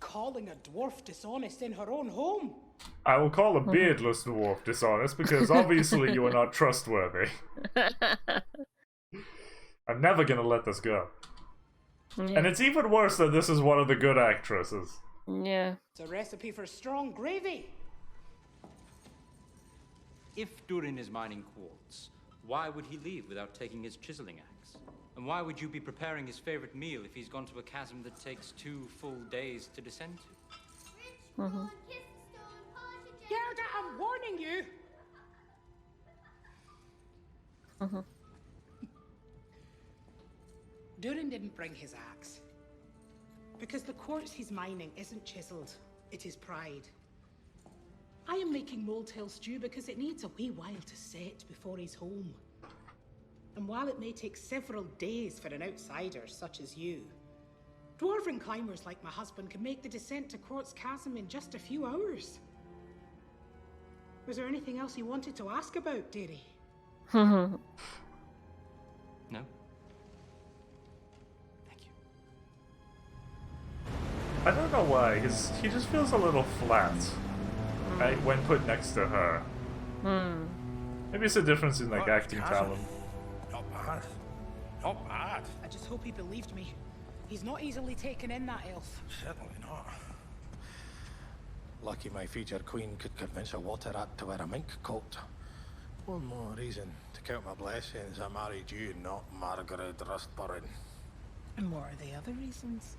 Calling a dwarf dishonest in her own home. I will call a beardless dwarf dishonest because obviously you are not trustworthy. I'm never gonna let this go. Yeah. And it's even worse that this is one of the good actresses. Yeah. It's a recipe for strong gravy. If Durin is mining quartz, why would he leave without taking his chiseling axe? And why would you be preparing his favorite meal if he's gone to a chasm that takes 2 full days to descend to? Gerda, I'm warning you. Durin didn't bring his axe. Because the quartz he's mining isn't chiseled, it is pride. I am making Moldhill stew because it needs a wee while to set before he's home. And while it may take several days for an outsider such as you, dwarven climbers like my husband can make the descent to Quartz Chasm in just a few hours. Was there anything else you wanted to ask about, dearie? No. I don't know why, he just feels a little flat. Right, when put next to her. Maybe it's a difference in like acting talent. Not bad. Not bad. I just hope he believed me. He's not easily taken in, that elf. Certainly not. Lucky my featured queen could convince a water rat to wear a mink coat. One more reason to count my blessings I married you, not Margaret Rustburn. And what are the other reasons?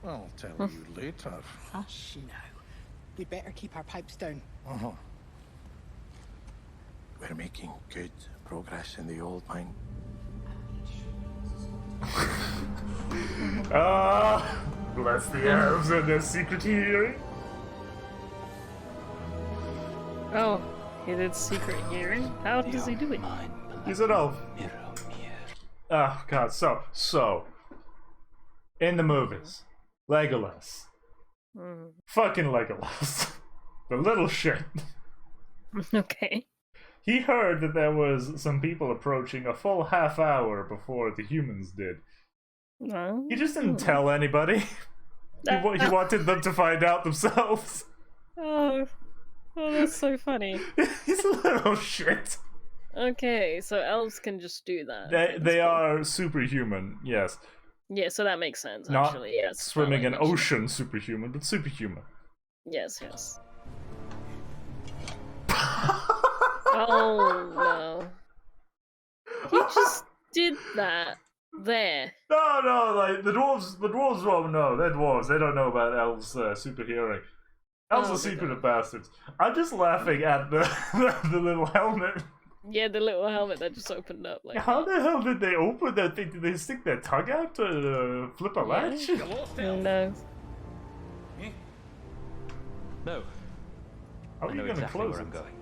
I'll tell you later. Hush now. We'd better keep our pipes down. We're making good progress in the old mine. Bless the elves and their secret hearing. Oh, he did secret hearing? How does he do it? He's an elf. Oh god, so in the movies, Legolas. Fucking Legolas. The little shit. Okay. He heard that there was some people approaching a full half hour before the humans did. He just didn't tell anybody. He wanted them to find out themselves. Oh, that's so funny. He's a little shit. Okay, so elves can just do that. They are superhuman, yes. Yeah, so that makes sense, Not actually, yes. swimming in ocean superhuman, but superhuman. Yes, yes. Oh, no. He just did that there. No, like, the dwarves won't know. They're dwarves. They don't know about elves' super hearing. Elves are secretive bastards. I'm just laughing at the little helmet. Yeah, the little helmet that just opened up. Like, how the hell did they open that thing? Did they stick their tongue out to flip a latch? Who knows? No. How are you going to close where it? I'm going.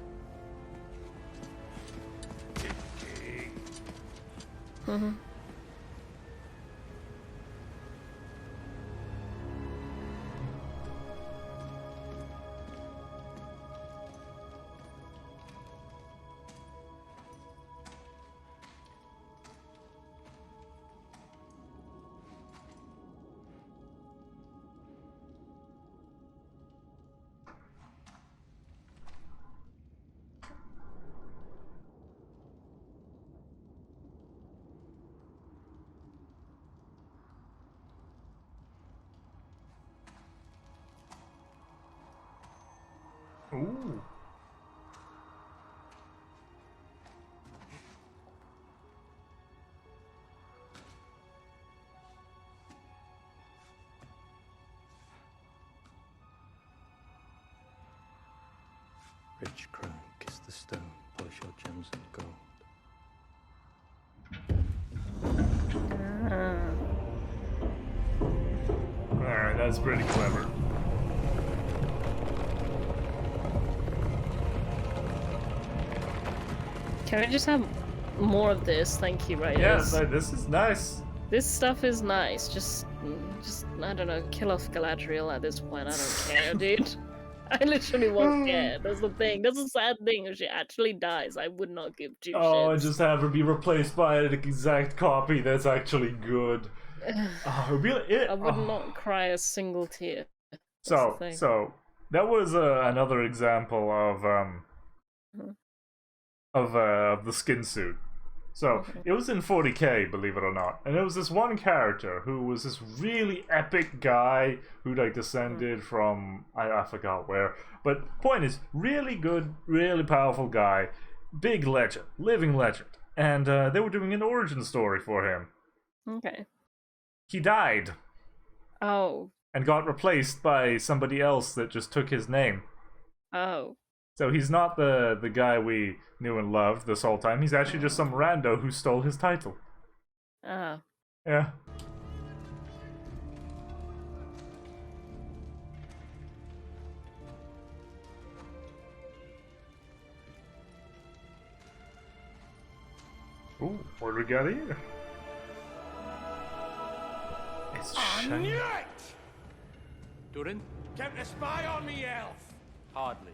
Ooh. Rich crown, kiss the stone. polish your gems and gold. Alright, that's pretty clever. Can we just have more of this? Thank you, writers. Yes, this is nice. This stuff is nice. Just I don't know, kill off Galadriel at this point. I don't care, dude. I literally won't care. That's the thing. That's a sad thing. If she actually dies, I would not give two Oh, and shits. just have her be replaced by an exact copy that's actually good. Oh, it'd be, I would not cry a single tear. So that was another example of the skin suit. So it was in 40k, believe it or not, and it was this one character who was this really epic guy who like descended from I forgot where, but point is, really good, really powerful guy, big legend, living legend, and they were doing an origin story for him. Okay. He died. Oh. And got replaced by somebody else that just took his name. Oh. So he's not the guy we knew and loved this whole time. He's actually just some rando who stole his title. Ah. Yeah. Ooh, what do we got here? It's I knew it! Durin? Kept a spy on me, elf! Hardly.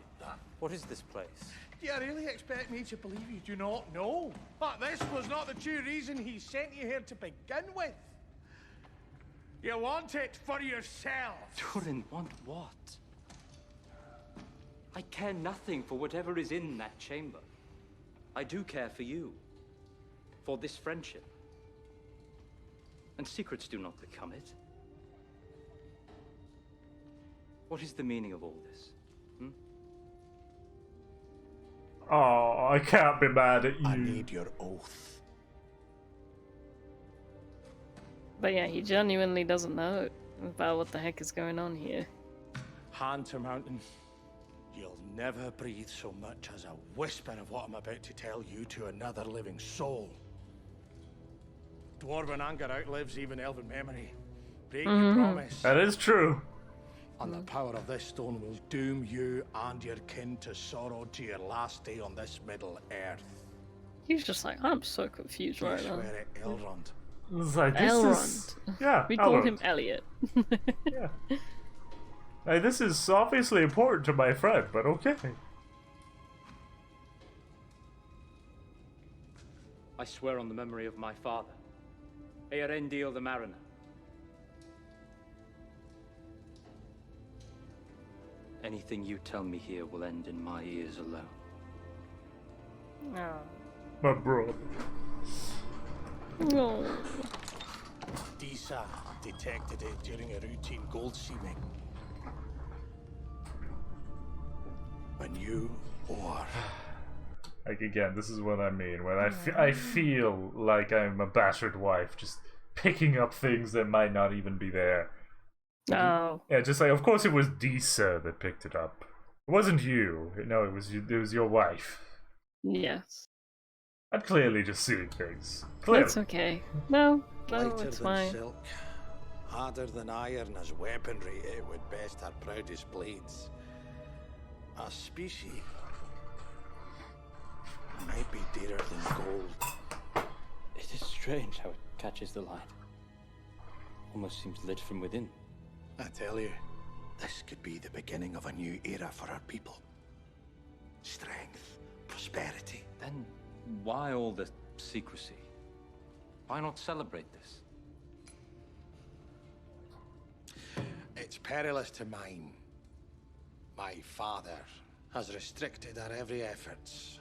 What is this place? Do you really expect me to believe you do not know? But this was not the true reason he sent you here to begin with. You want it for yourself. Durin, want what? I care nothing for whatever is in that chamber. I do care for you. For this friendship. And secrets do not become it. What is the meaning of all this? Oh, I can't be mad at you. I need your oath. But yeah, he genuinely doesn't know about what the heck is going on here. Hand to mountain. You'll never breathe so much as a whisper of what I'm about to tell you to another living soul. Dwarven anger outlives even elven memory. Break your promise. That is true. And the power of this stone will doom you and your kin to sorrow to your last day on this Middle Earth. He's just like, I'm so confused right now. Swear it, Elrond. It's like, Elrond. Yeah, We call Elrond. him Elliot. Yeah. Like, this is obviously important to my friend, but okay. I swear on the memory of my father, Earendil the Mariner. Anything you tell me here will end in my ears alone. No. My brother. No. Disa detected it during a routine gold seaming. When you or... Like, again, this is what I mean. When I feel like I'm a battered wife, just picking up things that might not even be there. Oh. Yeah, just like, of course it was Disa that picked it up. It wasn't you. No, it was your wife. Yes. I'm clearly just seeing things. Clearly. That's okay. No, Lighter it's than fine. silk, harder than iron as weaponry, it would best our proudest blades. A species might be dearer than gold. It is strange how it catches the light. Almost seems lit from within. I tell you, this could be the beginning of a new era for our people. Strength, prosperity. Then why all the secrecy? Why not celebrate this? It's perilous to mine. My father has restricted our every efforts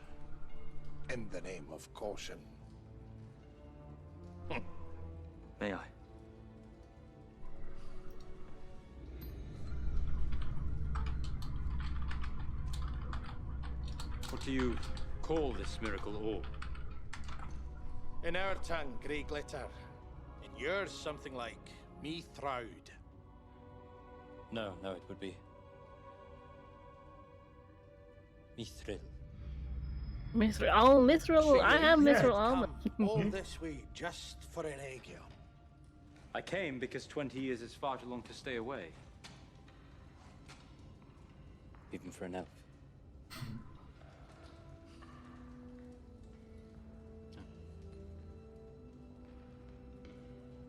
in the name of caution. May I? What do you call this miracle orb? In our tongue, grey glitter. In yours, something like me throud. No, it would be... Mithril. Mithril. I have mithril armor. All this way just for an egg here. I came because 20 years is far too long to stay away. Even for an elf.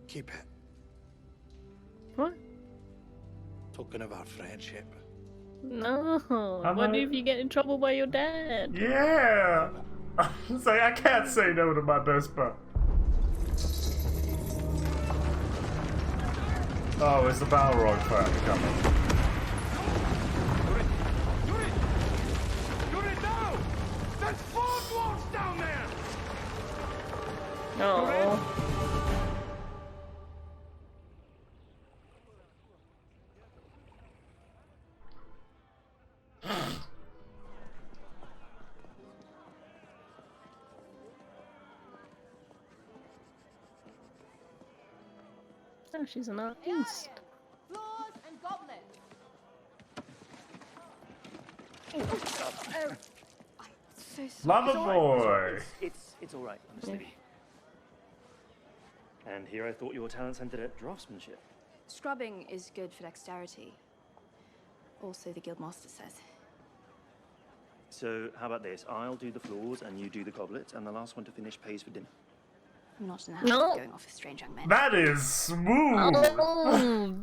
Keep it. What? Token of our friendship. No. What if you get in trouble by your dad? Yeah. It's like, I can't say no to my best bud. Oh, it's the Balrog family coming. Yuri, no! There's 4 dwarves down there! Oh. Oh, she's an artist. Floors and goblets. So sorry. Lava It's all boy. right. It's all right, honestly. And here I thought your talent centered at draftsmanship. Scrubbing is good for dexterity. Also, the guildmaster says. So how about this? I'll do the floors and you do the goblets, and the last one to finish pays for dinner. I'm not in the habit of going off with strange young men. That is smooth. Oh,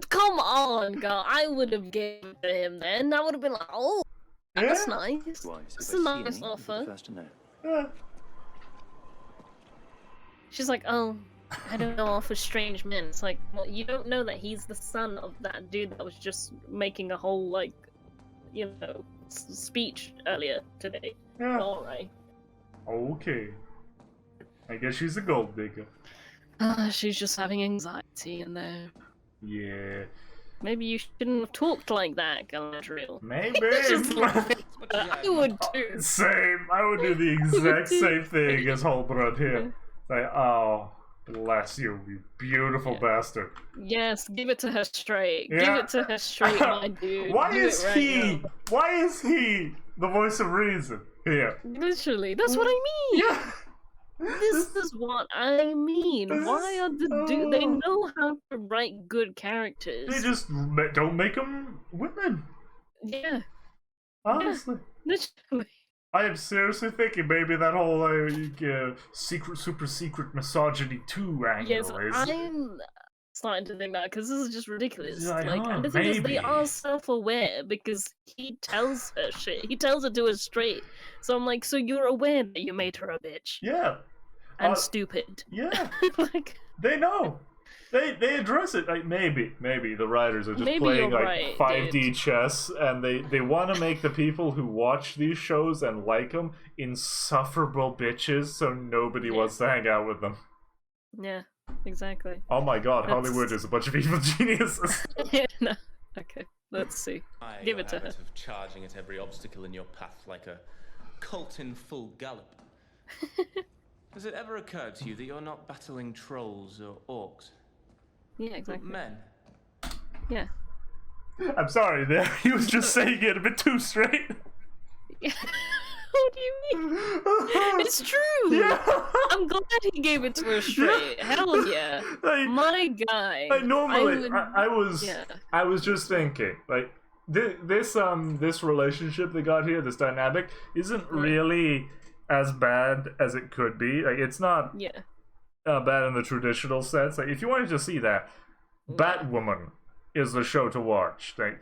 come on, girl. I would have given it to him then. I would have been like, oh, that's nice. That's a nice offer. First to know. She's like, oh, I don't know off with strange men. It's like, well, you don't know that he's the son of that dude that was just making a whole, like, you know, speech earlier today. Yeah. Alright. Okay. I guess she's a gold digger. She's just having anxiety in there. Yeah. Maybe you shouldn't have talked like that, Galadriel. Maybe. I would too. Same. I would do the exact same thing as Halbrand here. Like, oh, bless you, you beautiful bastard. Yes, give it to her straight. Yeah. Give it to her straight, my dude. Why Do is it right he? now. Why is he the voice of reason here? Literally, that's what I mean. Yeah. This is what I mean. Why are the dude? They know how to write good characters. They just don't make them women. Yeah. Honestly. Yeah, literally. I am seriously thinking maybe that whole super secret misogyny 2 angle Yes, is. I'm starting to think that because this is just ridiculous. Yeah, Like, and the thing is, they are self-aware because he tells her shit. He tells her to her straight. So I'm like, so you're aware that you made her a bitch? Yeah. And stupid. Yeah. Like, they know. They address it. Like maybe the writers are just Maybe playing you're like right, 5D dude. chess, and they want to make the people who watch these shows and like them insufferable bitches, so nobody wants to hang out with them. yeah, exactly. Oh my god, That's- Hollywood is a bunch of evil geniuses. Yeah, no. Okay, let's see. Give it to her. Of charging at every obstacle in your path like a colt in full gallop. Has it ever occurred to you that you're not battling trolls or orcs, Yeah, but exactly. men? Yeah. I'm sorry, there he was just saying it a bit too straight. What do you mean? It's true. Yeah. I'm glad he gave it to her straight. Hell yeah. Like, my guy. Like normally, I I was just thinking, like this relationship they got here, this dynamic, isn't really as bad as it could be. Like it's not bad in the traditional sense. Like if you wanted to see that, Batwoman is the show to watch. Like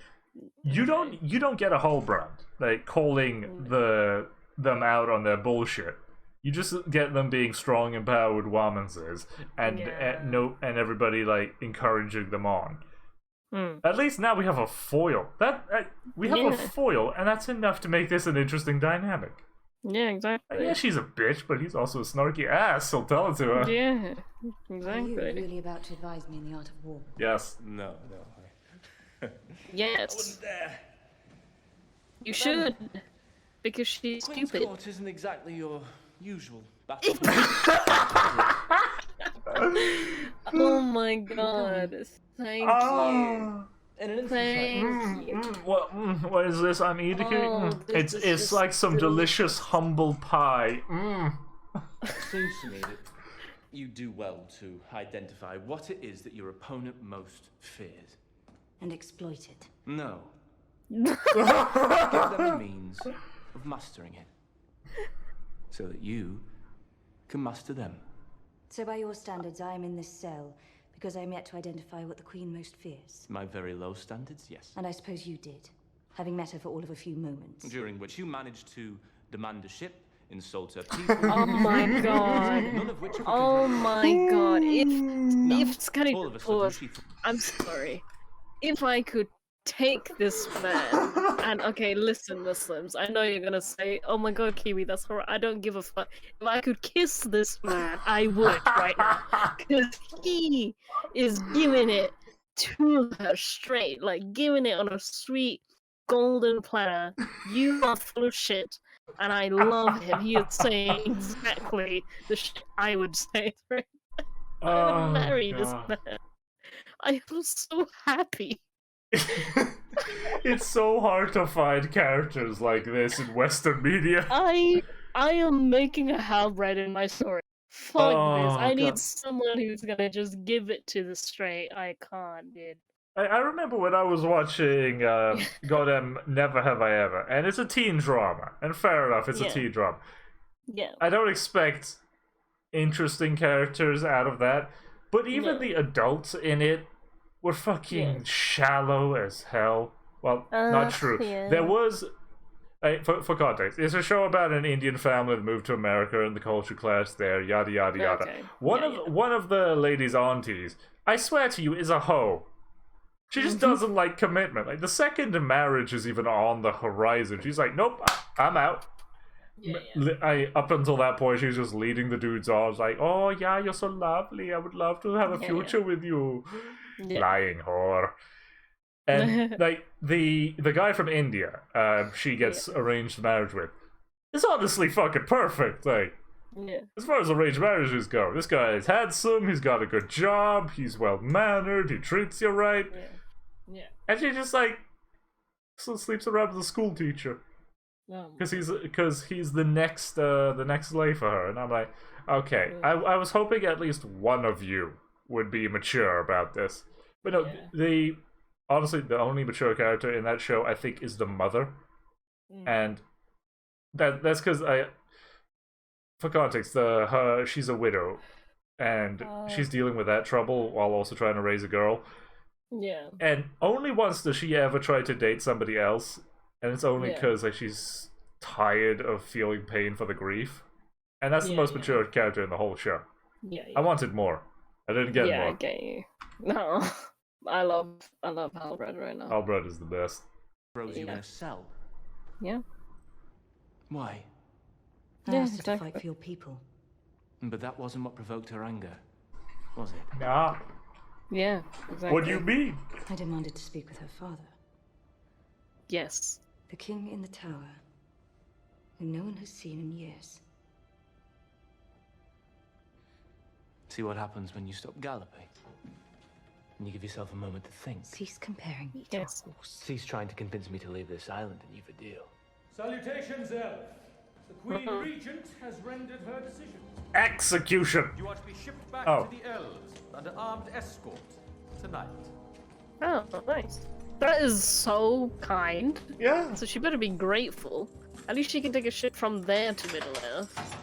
you don't get a Halbrand like calling them out on their bullshit. You just get them being strong, empowered womanses, and everybody like encouraging them on. At least now we have a foil. We have a foil, and that's enough to make this an interesting dynamic. Yeah, exactly. Yeah, she's a bitch, but he's also a snarky ass, so tell it to her. Yeah, Are exactly. you really about to advise me in the art of war? Yes. No. Yes. There. You should. Because she's Queen's stupid. Court isn't exactly your usual battle. Oh my god. Thank you. In an instant, Thank you. What is this I'm eating? Oh, this is It's just like some delicious humble pie. It seems to me that you do well to identify what it is that your opponent most fears. And exploit it. No. Give them a means of mastering it. So that you can master them. So by your standards, I am in this cell because I am yet to identify what the Queen most fears. My very low standards, yes. And I suppose you did, having met her for all of a few moments. During which you managed to demand a ship, insult her people. Oh my god. None of which Oh my god. If it's kind all of a of sudden pause, she I'm sorry. If I could take this man and okay, listen, Muslims, I know you're gonna say, oh my god, Kiwi, that's horrible. I don't give a fuck. If I could kiss this man, I would right now. Because he is giving it to her straight, like giving it on a sweet golden platter. You are full of shit. And I love him. He is saying exactly the shit I would say. Right? I would marry this man. I am so happy. It's so hard to find characters like this in Western media. I am making a Halbrand in my story. Fuck this. I need God. someone who's gonna just give it to the straight. I can't, dude. I remember when I was watching Goddamn Never Have I Ever, and it's a teen drama, and fair enough, it's a Yeah. teen drama. Yeah. I don't expect interesting characters out of that, but even No. the adults in it were fucking shallow as hell. Well, not true. yeah. There was, for context, it's a show about an Indian family that moved to America and the culture clash there, yada yada yada. Okay. One of the lady's aunties, I swear to you, is a hoe. She just doesn't like commitment. Like, the second marriage is even on the horizon. She's like, nope, I'm out. Up until that point, she was just leading the dudes on. It's like, oh yeah, you're so lovely. I would love to have a future with you. Yeah. Lying whore. And like the guy from India, she gets arranged marriage with, is honestly fucking perfect. Like, Yeah. as far as arranged marriages go, this guy is handsome, he's got a good job, he's well mannered, he treats you right. Yeah. And she just like still sleeps around with a school teacher because he's the next slave for her. And I'm like, okay, I was hoping at least one of you would be mature about this, but no, honestly the only mature character in that show I think is the mother, and that's because for context, she's a widow, and she's dealing with that trouble while also trying to raise a girl. Yeah. And only once does she ever try to date somebody else, and it's only because like she's tired of feeling pain for the grief, and that's the most mature character in the whole show. Yeah. I wanted more. I didn't get more. I get you. No, I love Halbrand right now. Halbrand is the best. Throws you in a cell. Yeah. Why? I asked her to fight for your people. But that wasn't what provoked her anger, was it? Nah. Yeah, exactly. What do you mean? I demanded to speak with her father. Yes. The king in the tower, whom no one has seen in years. See what happens when you stop galloping? And you give yourself a moment to think. Cease comparing me to a horse. Cease trying to convince me to leave this island and you've a deal. Salutations, Elf. The Queen Regent has rendered her decision. Execution! You are to be shipped back Oh. to the Elves under armed escort tonight. Oh, nice. That is so kind. Yeah. So she better be grateful. At least she can take a ship from there to Middle Earth.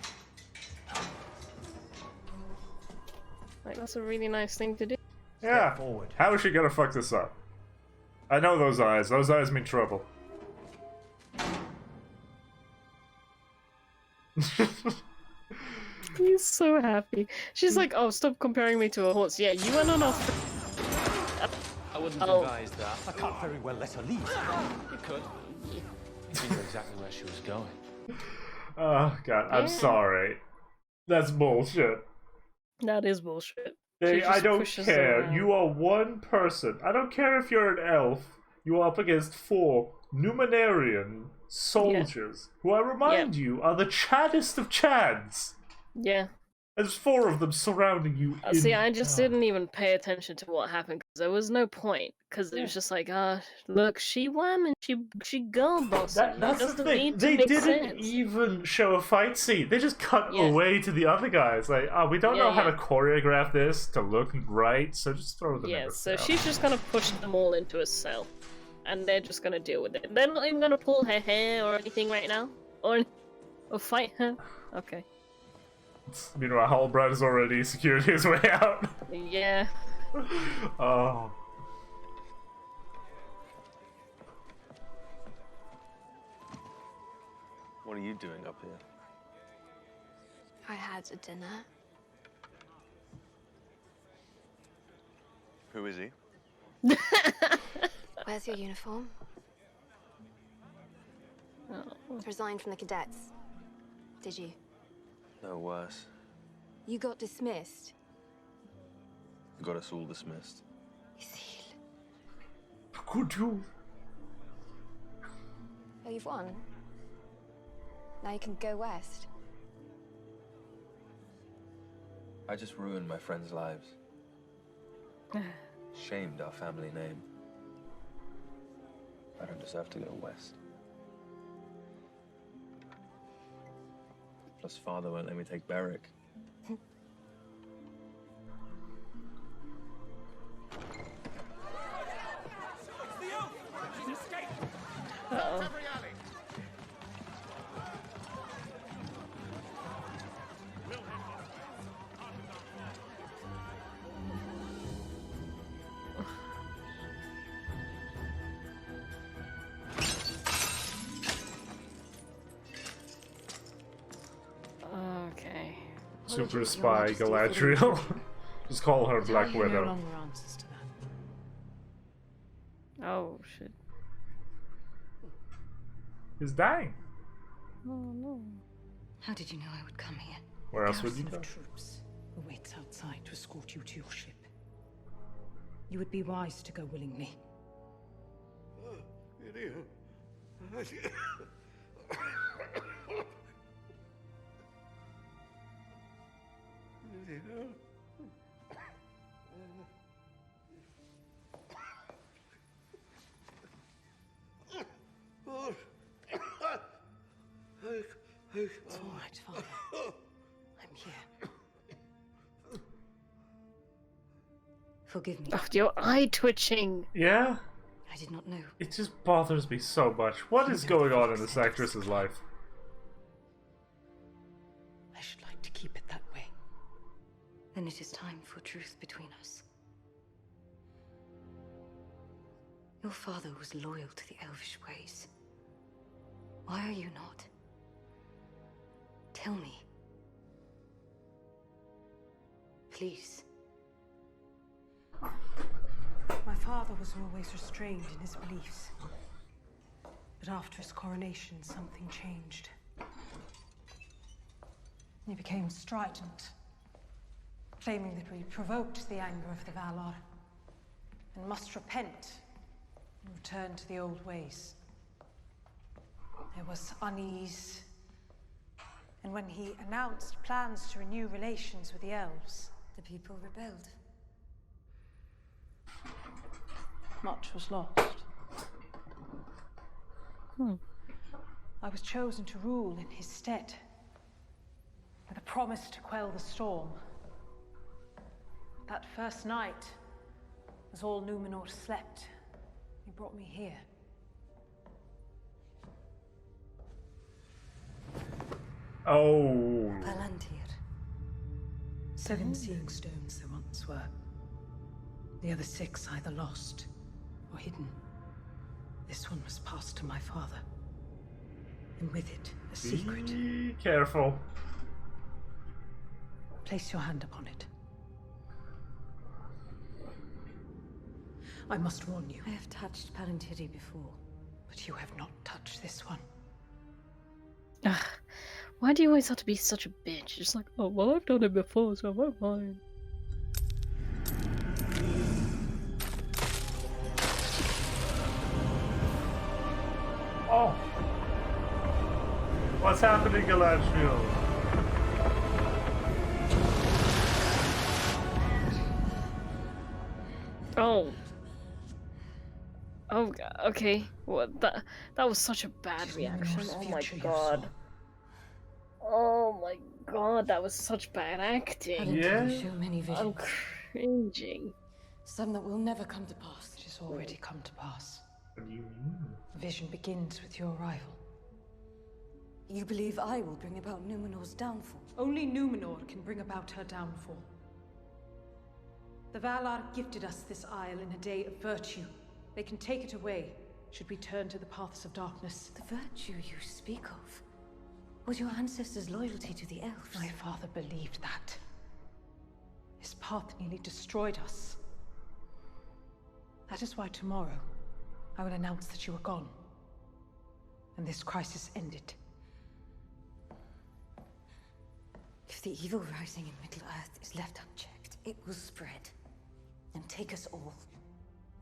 Like, that's a really nice thing to do. Yeah. How is she gonna fuck this up? I know those eyes. Those eyes mean trouble. He's so happy. She's like, oh, stop comparing me to a horse. Yeah, you went on off. I wouldn't Oh. advise that. I can't very well let her leave. You could. You knew exactly where she was going. Oh god, I'm sorry. That's bullshit. That is bullshit. Hey, She I just don't pushes care. around. You are one person. I don't care if you're an elf. You are up against 4 Numenarian soldiers, who I remind you are the chaddest of chads. Yeah. There's 4 of them surrounding you. See, I just didn't even pay attention to what happened because there was no point. Because it was just like, look, she wham and she go bossing. That's the thing. They didn't even show a fight scene. They just cut away to the other guys. Like, we don't know how to choreograph this to look right, so just throw them in the so cell. she's just gonna push them all into a cell, and they're just gonna deal with it. They're not even gonna pull her hair or anything right now, or fight her. Okay. Meanwhile, Halbrand has already secured his way out. Yeah. Oh. What are you doing up here? I had a dinner. Who is he? Where's your uniform? Resigned from the cadets. Did you? No worse. You got dismissed. Got us all dismissed. Could you? Oh, you've won. Now you can go west. I just ruined my friends' lives. Shamed our family name. I don't deserve to go west. Plus, father won't let me take Beric. Uh-oh. Okay. Super spy Galadriel. Just call her Black Widow. Oh shit. He's dying. Oh no. How did you know I would come here? Where else would you go? Of troops awaits outside to escort you to your ship. You would be wise to go willingly. It's all right, Father. I'm here. Forgive me. Oh, your eye twitching. Yeah? I did not know. It just bothers me so much. What is going on in this actress's life? I should like to keep it that way. Then it is time for truth between us. Your father was loyal to the elvish ways. Why are you not? Tell me. Please. My father was always restrained in his beliefs. But after his coronation, something changed. He became strident, claiming that we provoked the anger of the Valar and must repent and return to the old ways. There was unease, and when he announced plans to renew relations with the elves, the people rebelled. Much was lost. I was chosen to rule in his stead, with a promise to quell the storm. That first night, as all Numenor slept, he brought me here. Oh. Palantir. 7 seeing stones there once were. The other 6 either lost or hidden. This one was passed to my father. And with it, a secret. Be careful. Place your hand upon it. I must warn you. I have touched Palantiri before. But you have not touched this one. Ugh. Why do you always have to be such a bitch? Just like, oh, well, I've done it before, so I won't mind. Oh. What's happening, Galadriel? Oh. Oh, okay. What that was such a bad reaction. Oh my god. Oh my god, that was such bad acting. Yeah. So many I'm visions. cringing. Some that will never come to pass. It has already come to pass. What do you mean? The vision begins with your arrival. You believe I will bring about Numenor's downfall? Only Numenor can bring about her downfall. The Valar gifted us this isle in a day of virtue. They can take it away, should we turn to the paths of darkness. The virtue you speak of was your ancestors' loyalty to the elves. My father believed that. His path nearly destroyed us. That is why tomorrow, I will announce that you are gone. And this crisis ended. If the evil rising in Middle-earth is left unchecked, it will spread and take us all.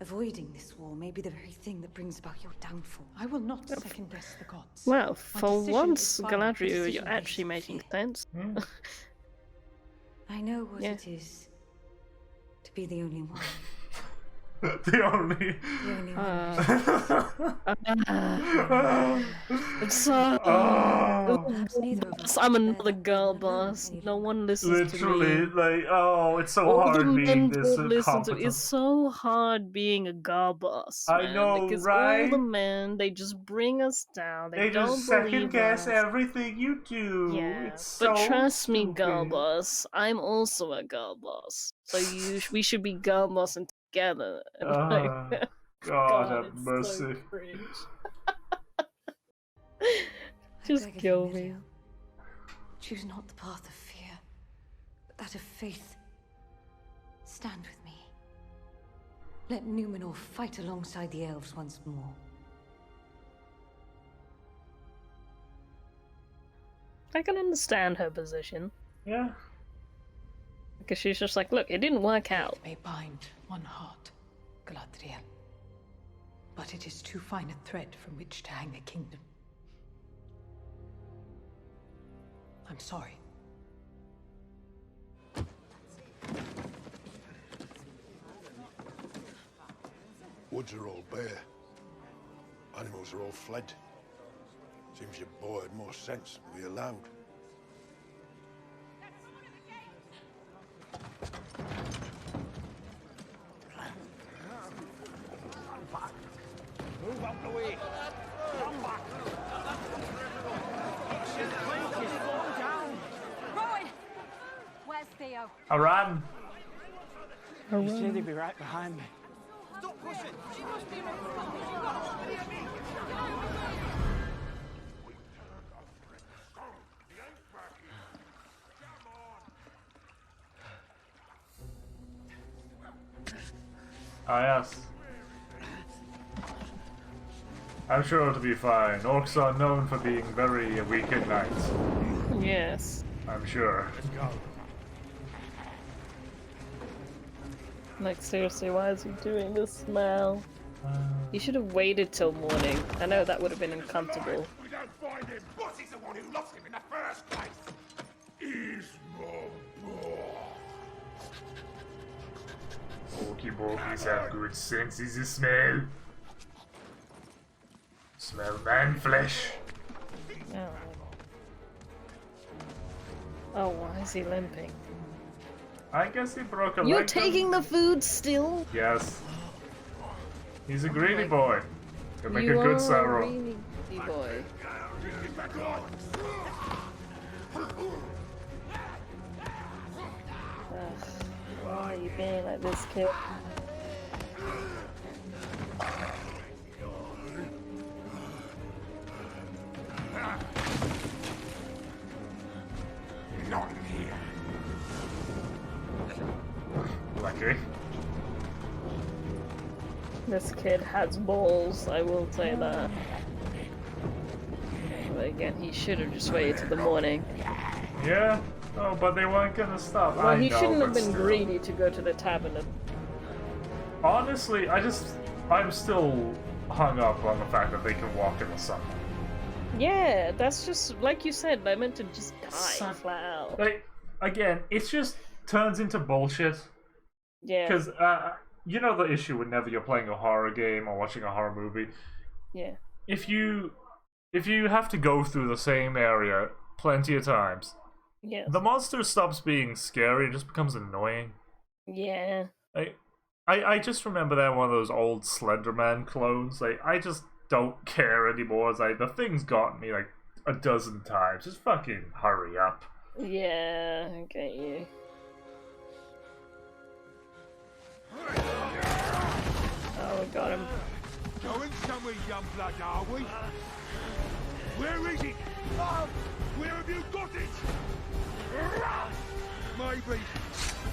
Avoiding this war may be the very thing that brings about your downfall. I will not second-guess the gods. Well, My for decision once, is final. Galadriel, Decision you're actually based making sense. I know what Yeah. it is to be the only one. The only. The only It's so. Neither of us I'm another girl boss. No one listens Literally, to me. like, oh, it's so All the hard being men this don't listen to. incompetent. It's so hard being a girl boss. I Man, know, because right? all the men, they just bring us down. They don't just second believe guess us. everything you do. Yeah, It's but so trust me, girl stupid. boss. I'm also a girl boss. So we should be girl bossing together. And like, God have it's mercy. so cringe. Just kill me. Choose not the path of fear, but that of faith. Stand with me. Let Numenor fight alongside the elves once more. I can understand her position. Yeah. Because she's just like, look, it didn't work out. May bind one heart, Galadriel. But it is too fine a thread from which to hang a kingdom. I'm sorry. Woods are all bare. Animals are all fled. Seems your boy had more sense than we allowed. Move out the way. Come back. Rowan! Where's Theo? I ran. You said he'd be right behind me. Stop pushing. She must be in Ah, yes. I'm sure it'll be fine. Orcs are known for being very weak at night. Yes. I'm sure. Like, seriously, why is he doing this now? He should have waited till morning. I know that would have been uncomfortable. We don't find him. Bossy's the one who lost him in the first place. He's my boy. Orky Borkies have good senses of smell. Smell man flesh. Oh, why is he limping? I guess he broke a leg. You're taking the food still? Yes. He's a greedy boy. Could make You a are good Sauron. really greedy boy. Ugh, why are you being like this, kid? Not here. Lucky. This kid has balls, I will say that. But again, he should have just waited till the morning. Yeah? Oh, but they weren't gonna stop. Well, I he know, shouldn't have but been still. greedy to go to the tavern. Honestly, I'm still hung up on the fact that they can walk in the sun. Yeah, that's just, like you said, they're meant to just die Son- flat out. Like, again, it just turns into bullshit. Yeah. Because you know the issue whenever you're playing a horror game or watching a horror movie. Yeah. If you have to go through the same area plenty of times, Yes. the monster stops being scary. It just becomes annoying. Yeah. I just remember that one of those old Slenderman clones. Like, I just don't care anymore. It's like, the thing's gotten me like a dozen times. Just fucking hurry up. Yeah, I get you. Oh, we got him. Going somewhere, young blood, are we? Where is it? Where have you got it? Maybe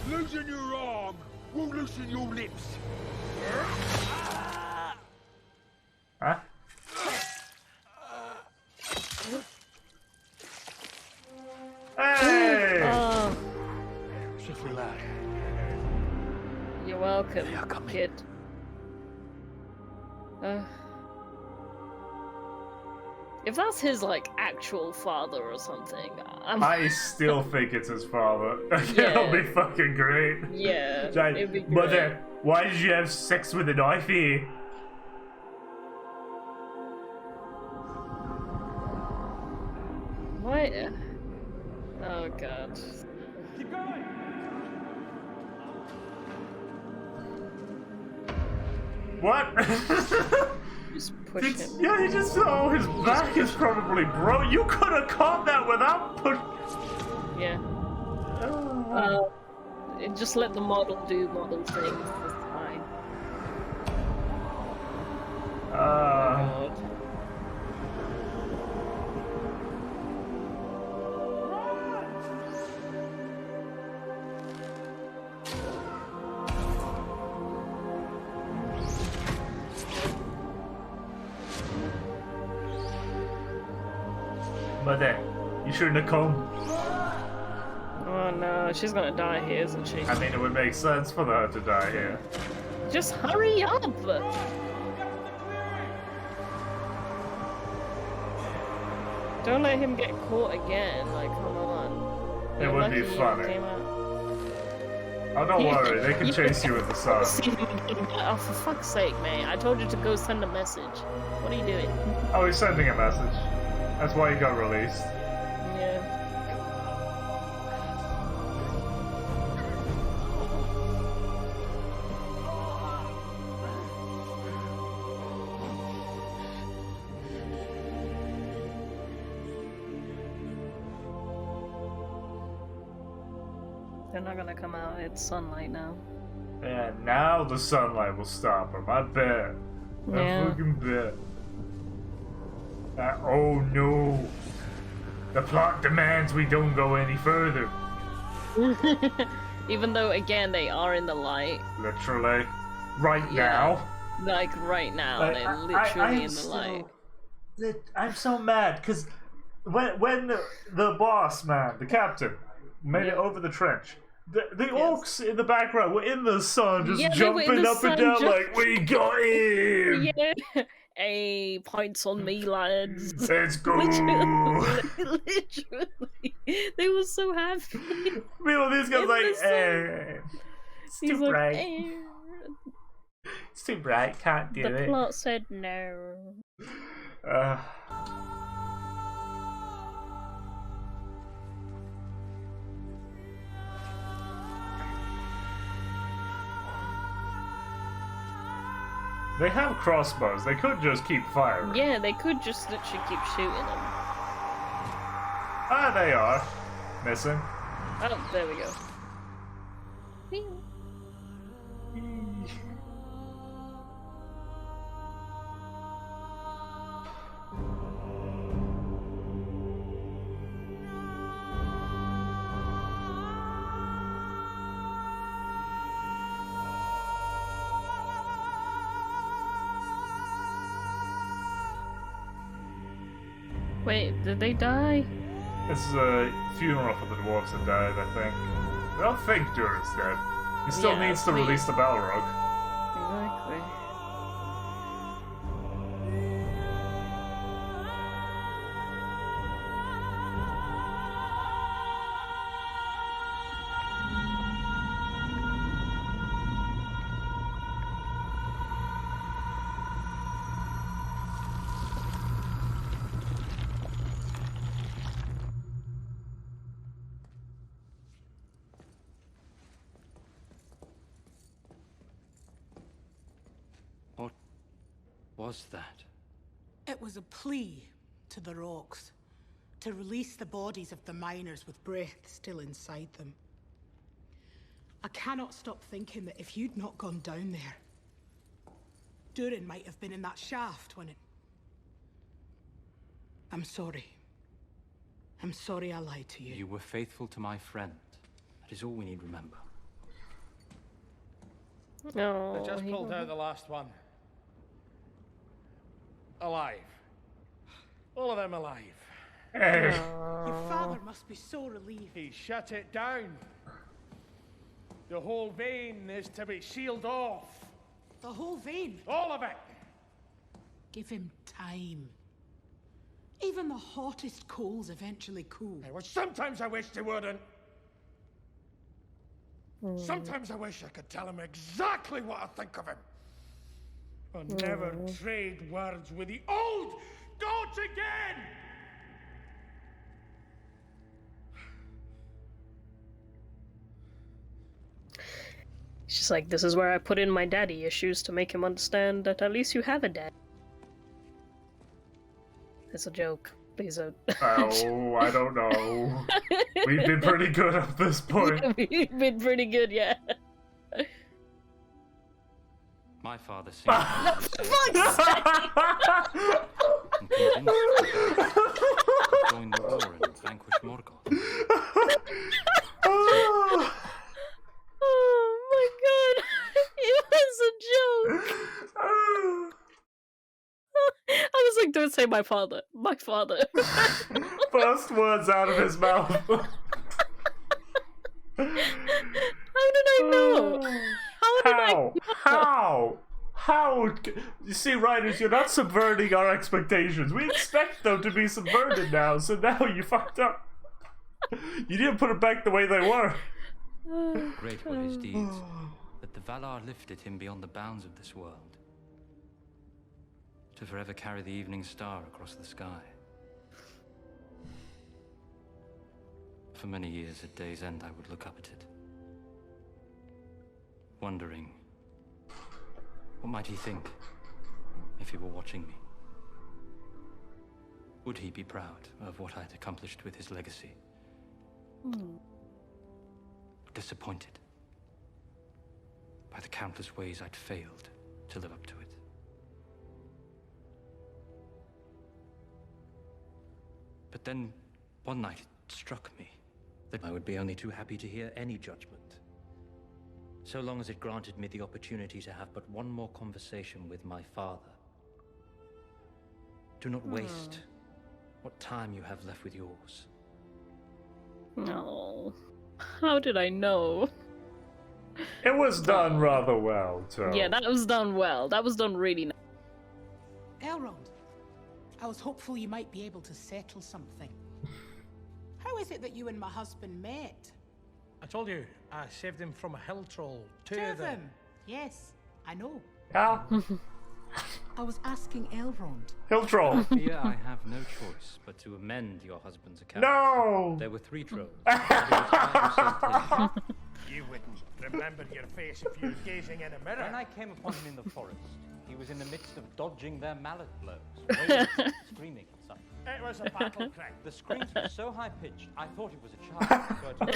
losing your arm will loosen your lips. Huh? Hey! Oh, Shiftly lad. you're welcome, kid. If that's his, like, actual father or something, I still think it's his father. Yeah. It'll be fucking great. Yeah, Like, it'd be great. Mother, why did you have sex with a knifey? What? Oh god. Keep going. What? Just push him. Yeah, he just. Oh, his back is probably broke. You could have caught that without push. Yeah. Just let the model do model things. It's fine. God. Mother, you shouldn't have come. Oh no, she's gonna die here, isn't she? I mean, it would make sense for her to die here. Just hurry up! Don't let him get caught again, like, come on. It You're would be lucky you funny. came out. Oh, don't worry, they can chase you with the sun. Oh, for fuck's sake, mate. I told you to go send a message. What are you doing? Oh, he's sending a message. That's why he got released. Yeah. They're not gonna come out. It's sunlight now. Yeah, now the sunlight will stop him. I bet. I Yeah. fucking bet. Oh no. The plot demands we don't go any further. Even though, again, they are in the light. Literally. Right Yeah. now. Like, right now, Like, they're literally in the still- light. I'm so mad, because when the boss man, the captain, made it over the trench, the orcs in the background were in the sun, just Yeah, they were in jumping the up sun, and down jump- like, we got him! Yeah. Hey, points on me, lads. Let's go! Literally. They were so happy. Meanwhile, these guys In like, the sun. it's He's too like, bright. "Eh." It's too bright, can't do The it. plot said no. They have crossbows. They could just keep firing. Yeah, they could just literally keep shooting them. Ah, they are. Missing. Oh, there we go. Wait, did they die? This is a funeral for the dwarves that died, I think. I don't think Durin's dead. He still Yeah, needs to please. release the Balrog. Exactly. was that? It was a plea to the rocks to release the bodies of the miners with breath still inside them. I cannot stop thinking that if you'd not gone down there, Durin might have been in that shaft when it... I'm sorry. I'm sorry I lied to you. You were faithful to my friend. That is all we need remember. No. They just pulled out the last one. Alive. All of them alive. Your father must be so relieved. He shut it down. The whole vein is to be sealed off. The whole vein? All of it. Give him time. Even the hottest coals eventually cool. Well, sometimes I wish they wouldn't. Sometimes I wish I could tell him exactly what I think of him. But never trade words with the old goat again! She's like, this is where I put in my daddy issues to make him understand that at least you have a dad. It's a joke. Please don't. Oh, I don't know. We've been pretty good at this point. We've been pretty good, yeah. My father seemed For fuck's sake! and convinced to join the war and vanquish Morgoth. Oh my god, it was a joke. I was like, don't say my father. My father. First words out of his mouth. How did I know? How? You see, writers, you're not subverting our expectations. We expect them to be subverted now, so now you fucked up. You didn't put it back the way they were. Great were his deeds, that the Valar lifted him beyond the bounds of this world, to forever carry the evening star across the sky. For many years at day's end I would look up at it, wondering, what might he think if he were watching me? Would he be proud of what I had accomplished with his legacy? Disappointed by the countless ways I'd failed to live up to it. But then, one night, it struck me that I would be only too happy to hear any judgment, so long as it granted me the opportunity to have but one more conversation with my father. Do not waste what time you have left with yours. No. How did I know? It was done rather well, so... Yeah, that was done well. That was done really nice. Elrond, I was hopeful you might be able to settle something. How is it that you and my husband met? I told you, I saved him from a hill troll. Two of of them. Yes, I know. Yeah. I was asking Elrond. Hill troll. Fear I have no choice but to amend your husband's account. No! There were 3 trolls. You wouldn't remember your face if you were gazing in a mirror. When I came upon him in the forest, he was in the midst of dodging their mallet blows, wailing, screaming and such. It was a battle cry. The screams were so high-pitched, I thought it was a child, so I took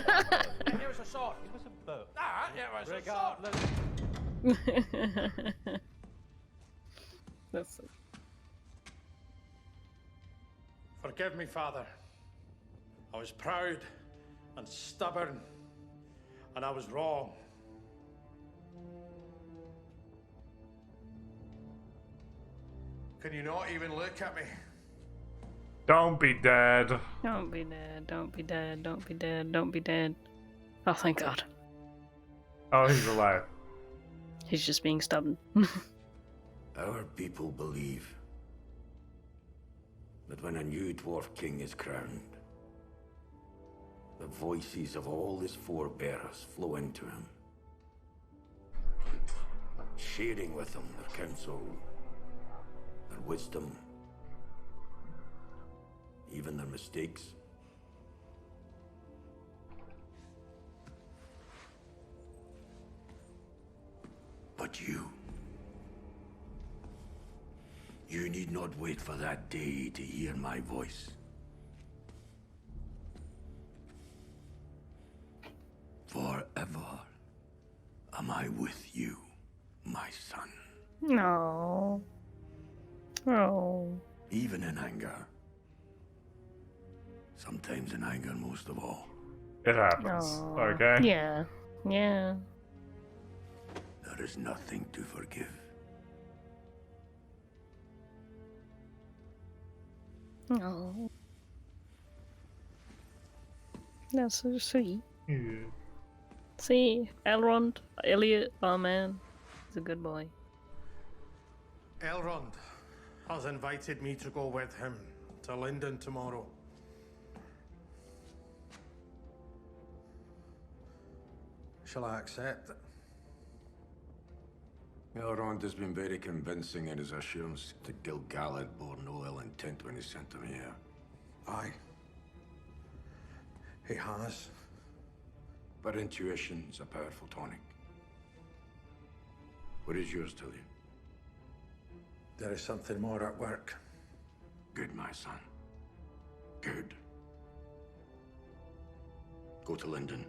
it. It was a sword. It was a bow. Ah, it was Regardless. That's it. Forgive me, Father. I was proud and stubborn, and I was wrong. Can you not even look at me? Don't be dead. Don't be dead, don't be dead, don't be dead, don't be dead. Oh, thank God. Oh, he's alive. He's just being stubborn. Our people believe that when a new dwarf king is crowned, the voices of all his forebears flow into him, sharing with them their counsel, their wisdom, even their mistakes. But you You need not wait for that day to hear my voice. Forever am I with you, my son. No. Oh. Even in anger. Sometimes in anger most of all. It happens. Aw. Okay. Yeah. Yeah. There is nothing to forgive. Oh. That's so sweet. Yeah. See, Elrond, Elliot, oh man, he's a good boy. Elrond has invited me to go with him to London tomorrow. Shall I accept? Elrond has been very convincing in his assurance that Gil-galad bore no ill intent when he sent him here. Aye. He has. But intuition is a powerful tonic. What is yours, tell you? There is something more at work. Good, my son. Good. Go to London.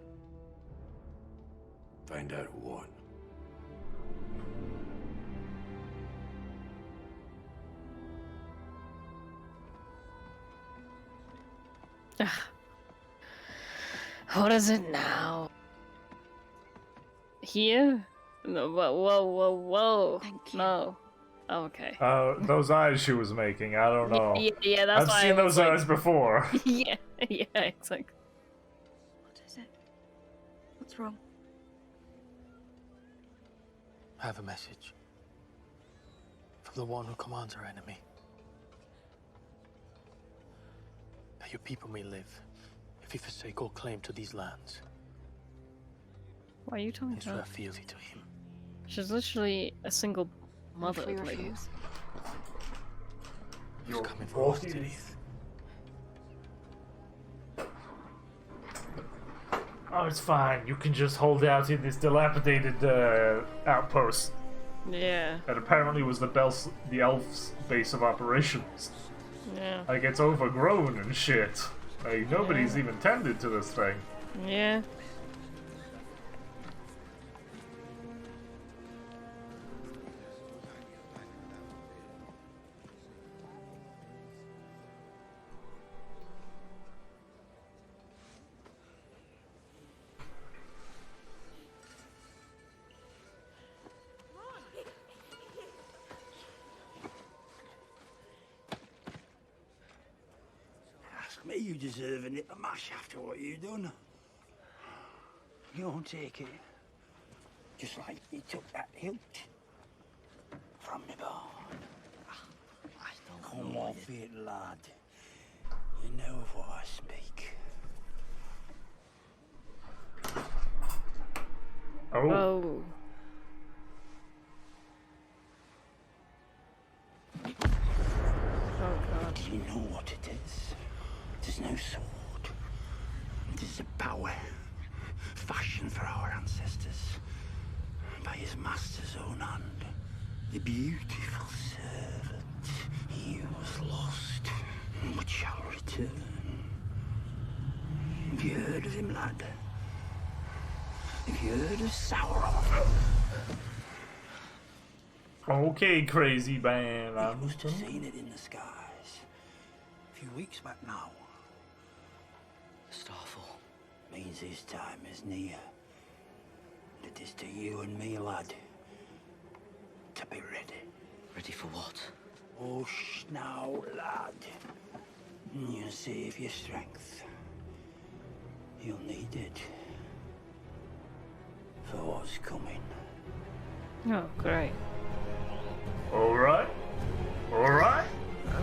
Find out what. What is it now? Here? No, whoa. No. Okay. Those eyes she was making, I don't know. Yeah, that's I've why seen I was those like... eyes before. yeah, exactly. What is it? What's wrong? I have a message. From the one who commands our enemy. That your people may live, if you forsake all claim to these lands. Why are you talking His about? rare fealty to him. She's literally a single mother, If we like... refuse? He's coming for us, Tirith. Oh, it's fine. You can just hold out in this dilapidated outpost. Yeah. That apparently was the elves' base of operations. Yeah. Like, it's overgrown and shit. Like, nobody's even tended to this thing. Yeah. Ask me, you deserve a nip of mash after what you done. You won't take it. Just like you took that hilt from me barn. Come off it, lad. You know of what I speak. Oh. Oh god. Do you know what it is? There's no sword. It is a power fashioned for our ancestors by his master's own hand. The beautiful servant. He was lost, but shall return. Have you heard of him, lad? Have you heard of Sauron? Okay, crazy man. You must have seen it in the skies. A few weeks back now. Starfall means his time is near. It is to you and me, lad, to be ready. Ready for what? Hush now, lad. You save your strength. You'll need it for what's coming. Oh, great. Alright. Alright.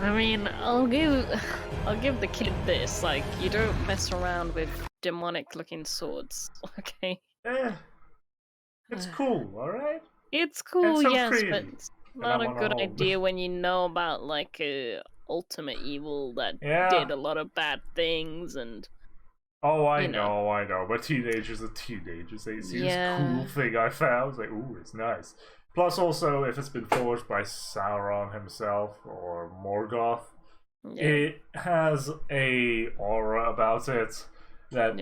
I mean, I'll give the kid this. Like, you don't mess around with demonic-looking swords, okay? Eh. It's cool, alright? It's cool, sounds yes, creative. but it's And not I'm a on a good roll. idea when you know about, like, ultimate evil that Yeah. did a lot of bad things, and Oh, I You know. know. But teenagers are teenagers. They see Yeah. this cool thing I found. It's like, ooh, it's nice. Plus, also, if it's been forged by Sauron himself or Morgoth, Yeah. it has a aura about it that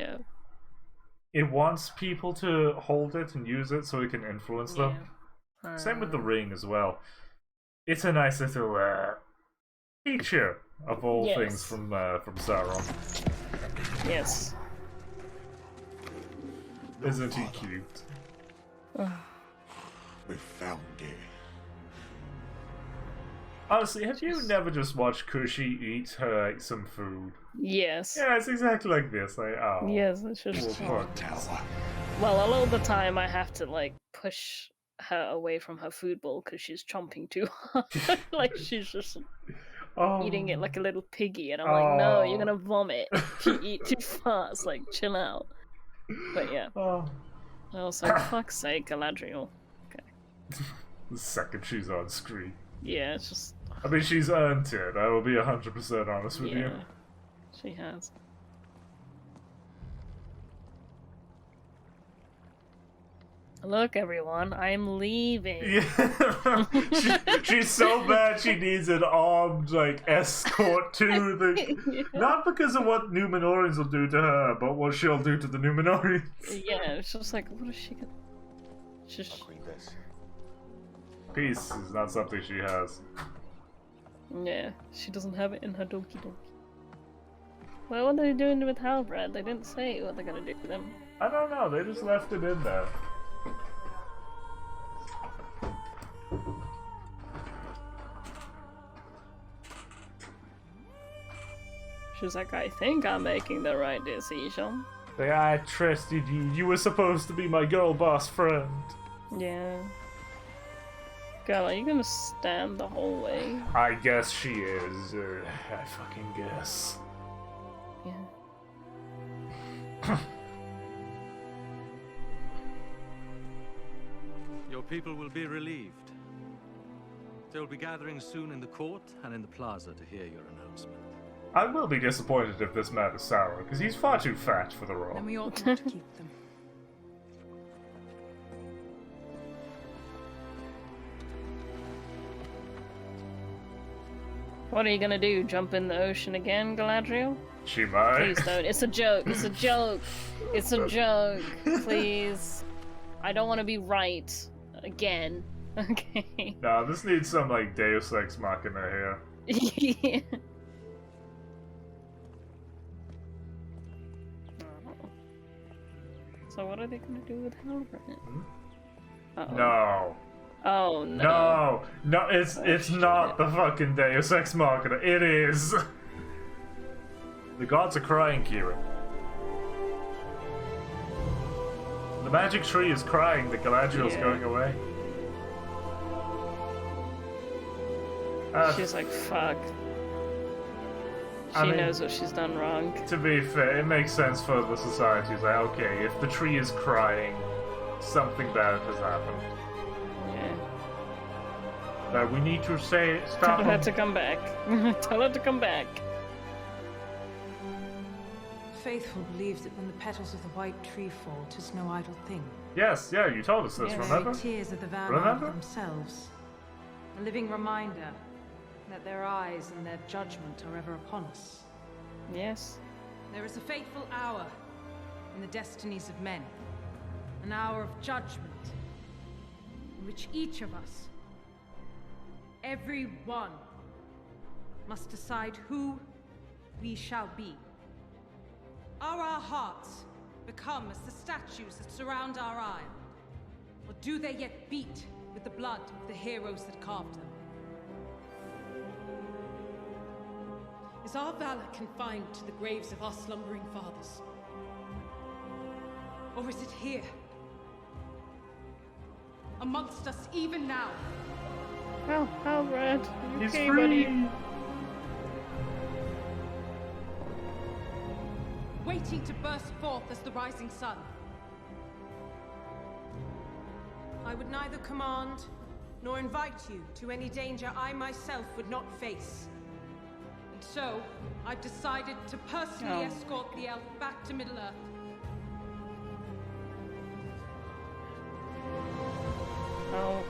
it wants people to hold it and use it so it can influence them. Same with the ring as well. It's a nice little feature of all things from Sauron. Yes. Isn't he cute? We found it. Honestly, have you never just watched Cushy eat her some food? Yes. Yeah, it's exactly like this. Like, oh. Yes, it's just. Well, fuck. Well, a lot of the time I have to like push her away from her food bowl because she's chomping too hard. Like she's just eating it like a little piggy, and I'm like, no, you're gonna vomit if you eat too fast. Like, chill out. But yeah. I was like, fuck's sake, Galadriel. Okay. The second she's on screen. Yeah, it's just. I mean, she's earned it. I will be 100% honest with you. She has. Look, everyone, I'm leaving. Yeah. She's so bad she needs an armed, like, escort to the... Not because of what Numenorians will do to her, but what she'll do to the Numenorians. Yeah, it's just like, what is she gonna... Just... Peace is not something she has. Yeah, she doesn't have it in her donkey. Well, what are they doing with Halbrand? They didn't say what they're gonna do with him. I don't know, they just left it in there. She's like, I think I'm making the right decision. Like, I trusted you. You were supposed to be my girl boss friend. Yeah. God, are you gonna stand the whole way? I guess she is. I fucking guess. Yeah. Your people will be relieved. They'll be gathering soon in the court and in the plaza to hear your announcement. I will be disappointed if this man is Sauron, because he's far too fat for the role. Then we ought not to keep them. What are you gonna do? Jump in the ocean again, Galadriel? She might. Please don't. It's a joke. It's a joke. It's a joke. Please. I don't want to be right again. Okay. Nah, this needs some, like, Deus Ex Machina here. Yeah. So what are they gonna do with Halbrand? No. Oh no. No. No, it's not the fucking Deus Ex Machina. It is. The gods are crying, Kieran. The magic tree is crying that Galadriel's going away. She's like, fuck. She knows what she's done wrong. To be fair, it makes sense for the society. It's like, okay, if the tree is crying, something bad has happened. Yeah. We need to stop Tell her to come back. Tell her to come back. Faithful believes that when the petals of the white tree fall, 'tis no idle thing. Yes, yeah, you told us this, remember? The tears of the Valar Remember? themselves. A living reminder that their eyes and their judgment are ever upon us. Yes. There is a fateful hour in the destinies of men. An hour of judgment in which each of us, every one, must decide who we shall be. Are our hearts become as the statues that surround our isle? Or do they yet beat with the blood of the heroes that carved them? Is our valor confined to the graves of our slumbering fathers? Or is it here, amongst us even now? Oh, Halbrand, you He's okay, free. buddy? Waiting to burst forth as the rising sun. I would neither command nor invite you to any danger I myself would not face. And So, I've decided to personally Oh. escort the elf back to Middle-earth. Oh,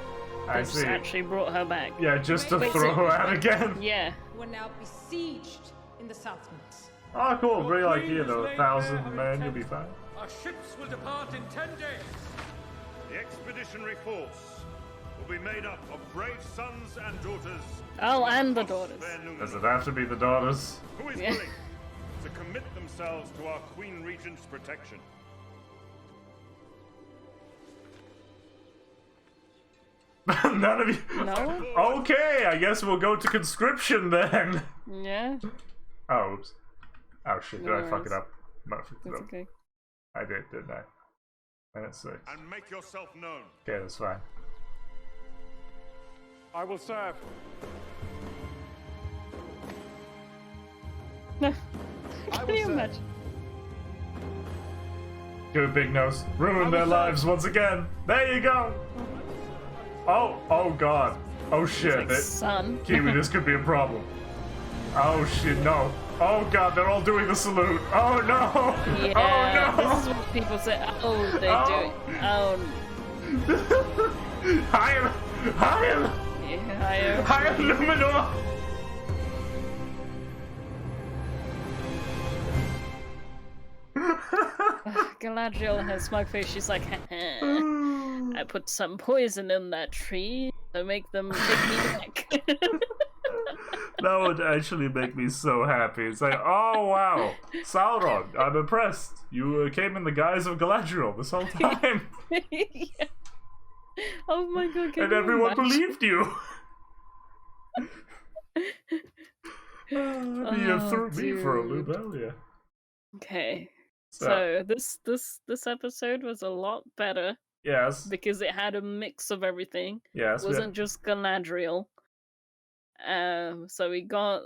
I they just see. actually brought her back. Yeah, just to Wait, throw so- her out again. Yeah. We're now besieged in the Southlands. Oh, cool. Bring like, you queen know, is laid 1,000 bare men, of you'll be intent. fine. Our ships will depart in 10 days. The expeditionary force will be made up of brave sons and daughters. Oh, and the daughters. Does it have to be the daughters? Who is Yeah. willing to commit themselves to our Queen Regent's protection? None of you. No? Okay, I guess we'll go to conscription then. Yeah. Oh, oops. Oh shit, did No I fuck it worries. up? Might have fucked it That's up. okay. I did, didn't I? Minute 6. And make yourself known. Okay, that's fine. I will serve. Can you imagine? Go big nose. Ruin their lives once again. There you go. Oh god. Oh shit. Son. Kiwi, this could be a problem. Oh shit, no. Oh god, they're all doing the salute. Oh no. Yeah, Oh no. this is what people say. Oh, they do it. Oh, Higher. Higher. yeah, higher. Higher Luminor. Galadriel has smug face. She's like, I put some poison in that tree to make them take me back. That would actually make me so happy. It's like, oh wow, Sauron, I'm impressed. You came in the guise of Galadriel this whole time, Yeah. Oh my god! Can and you everyone imagine? believed you. You threw me for a loop, hell yeah. Okay, So- so this episode was a lot better Yes. because it had a mix of everything. Yes, It we wasn't just Galadriel. So we got,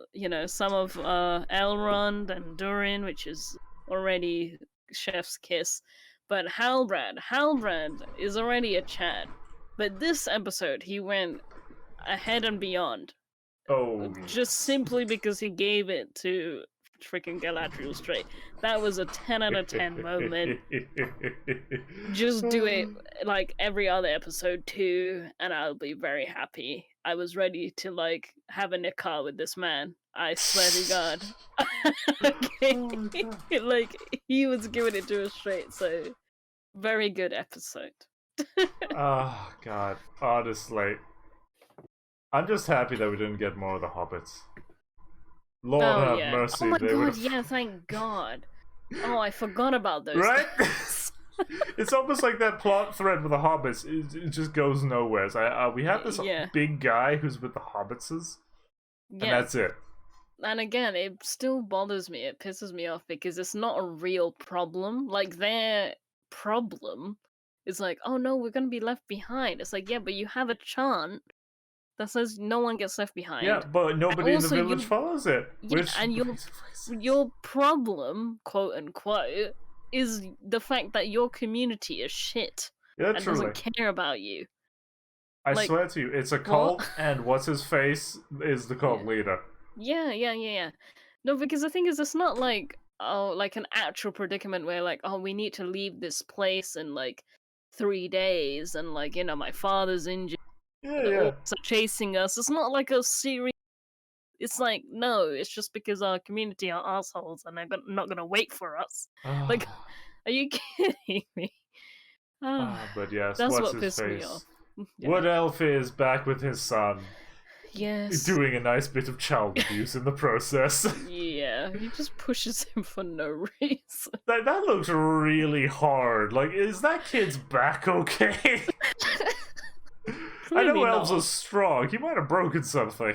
some of Elrond and Durin, which is already chef's kiss. But Halbrand is already a Chad. But this episode, he went ahead and beyond. Oh. Just simply because he gave it to freaking Galadriel straight. That was a 10 out of 10 moment. Just do it like every other episode too, and I'll be very happy. I was ready to have a nikah with this man. I swear to God. Okay. Like he was giving it to us straight, so very good episode. Oh god, honestly, I'm just happy that we didn't get more of the hobbits. Lord have yeah. mercy. Oh my they god, would've- yeah, thank God. Oh, I forgot about those. Right? guys. It's almost like that plot thread with the hobbits. It just goes nowhere. We have this Yeah. big guy who's with the hobbitses, and Yeah. that's it. And again, it still bothers me. It pisses me off because it's not a real problem. Like, their problem is like, oh no, we're gonna be left behind. It's like, yeah, but you have a chant that says no one gets left behind. Yeah, but nobody in the also village you- follows it. Yeah, Which and your problem, quote unquote, is the fact that your community is shit Yeah, and doesn't truly. care about you. I like, swear to you, it's a cult, and what's his face is the cult leader. Yeah. No, because the thing is, it's not like like an actual predicament where we need to leave this place in 3 days, and my father's injured. Yeah, the yeah. orcs are chasing us. It's not like a serious. It's like no, it's just because our community are assholes and they're not gonna wait for us. Like, are you kidding me? But yes, That's what's what his pissed me face? off. Wood Elf is back with his son. Yes. Doing a nice bit of child abuse in the process. Yeah, he just pushes him for no reason. That looks really hard. Like, is that kid's back okay? I know Clearly elves not. are strong. He might have broken something.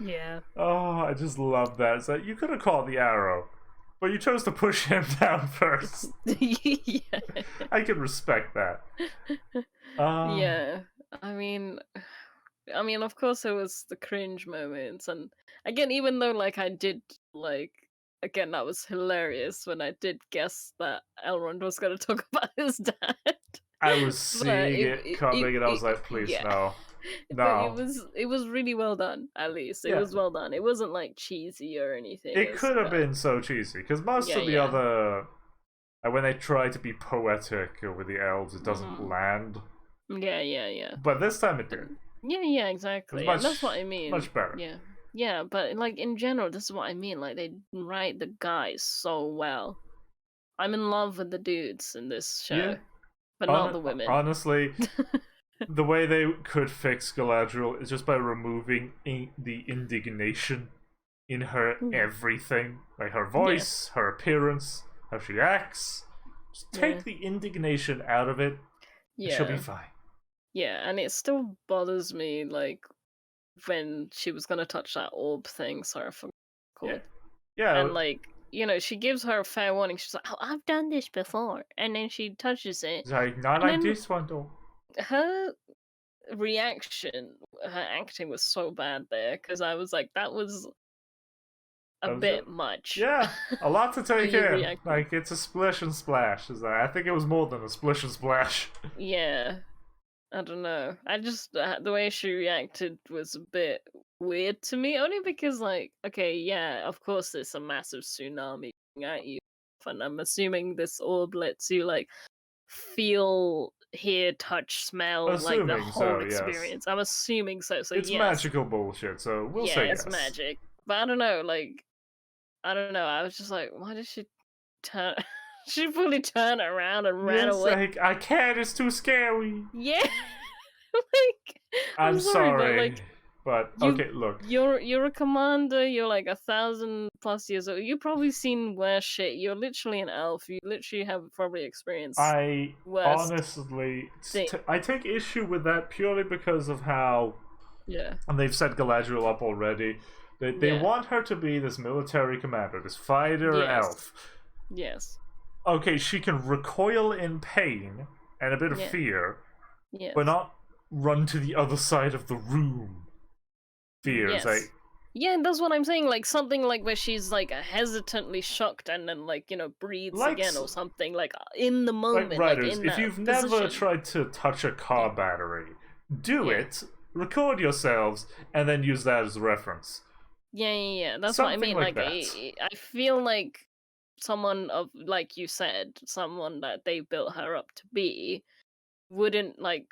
Yeah. Oh, I just love that. It's like, you could have caught the arrow, but you chose to push him down first. Yeah. I can respect that. Yeah. I mean, of course there was the cringe moments, and again, even though I did again, that was hilarious when I did guess that Elrond was gonna talk about his dad. I was But seeing it coming, and I was like, please, yeah. no. But No, it was really well done. At least it Yeah. was well done. It wasn't like cheesy or anything. it could have been so cheesy because most Yeah, of the yeah. other, when they try to be poetic with the elves, it doesn't Mhm. land. Yeah. But this time it did. Yeah, exactly. much- And that's what I mean. much better. Yeah, but like in general, this is what I mean. Like they write the guys so well. I'm in love with the dudes in this show, Yeah. but not the women. Honestly, the way they could fix Galadriel is just by removing the indignation in her everything, like her voice, her appearance, how she acts. Just take Yeah. the indignation out of it, and she'll be Yeah. fine. Yeah, and it still bothers me, like when she was gonna touch that orb thing. Sorry, I forgot what it's called. Yeah, And like, you know, she gives her a fair warning. She's like, "Oh, I've done this before," and then she touches it. it's like not and like then this one though. Her reaction, her acting was so bad there because I was like, that was a That was bit it. much. Yeah, a lot to take You in. react- Like it's a splish and splash. I think it was more than a splish and splash. Yeah, I don't know. I just the way she reacted was a bit weird to me, only because like, okay, yeah, of course it's a massive tsunami at you, and I'm assuming this orb lets you like feel, hear, touch, smell, like the Assuming whole so, yes. experience. I'm assuming so. So It's yes, magical bullshit, so we'll yeah, say it's yes. magic. But I don't know, like, I don't know. I was just like, why did she turn? She fully turned around and ran Yes, away. like, I can't, it's too scary. Yeah, like I'm sorry, but but okay, look. you're a commander. You're like 1,000+ years old. You've probably seen worse shit. You're literally an elf. You literally have probably experienced. I worst honestly, thing. I take issue with that purely because of how, Yeah. and they've set Galadriel up already. They Yeah. want her to be this military commander, this fighter Yes. elf. Yes. Okay, she can recoil in pain and a bit of Yeah. fear, Yes. but not run to the other side of the room. Fear. Yes. It's like, Yeah, that's what I'm saying. Like something like where she's like hesitantly shocked and then like, you know, breathes Like again or something, like in the moment. like writers, in if that you've never position. tried to touch a car battery, do it, record yourselves, and then use that as a reference. Yeah. That's what I Something mean. like Like, that. I feel like someone of, like you said, someone that they built her up to be, wouldn't like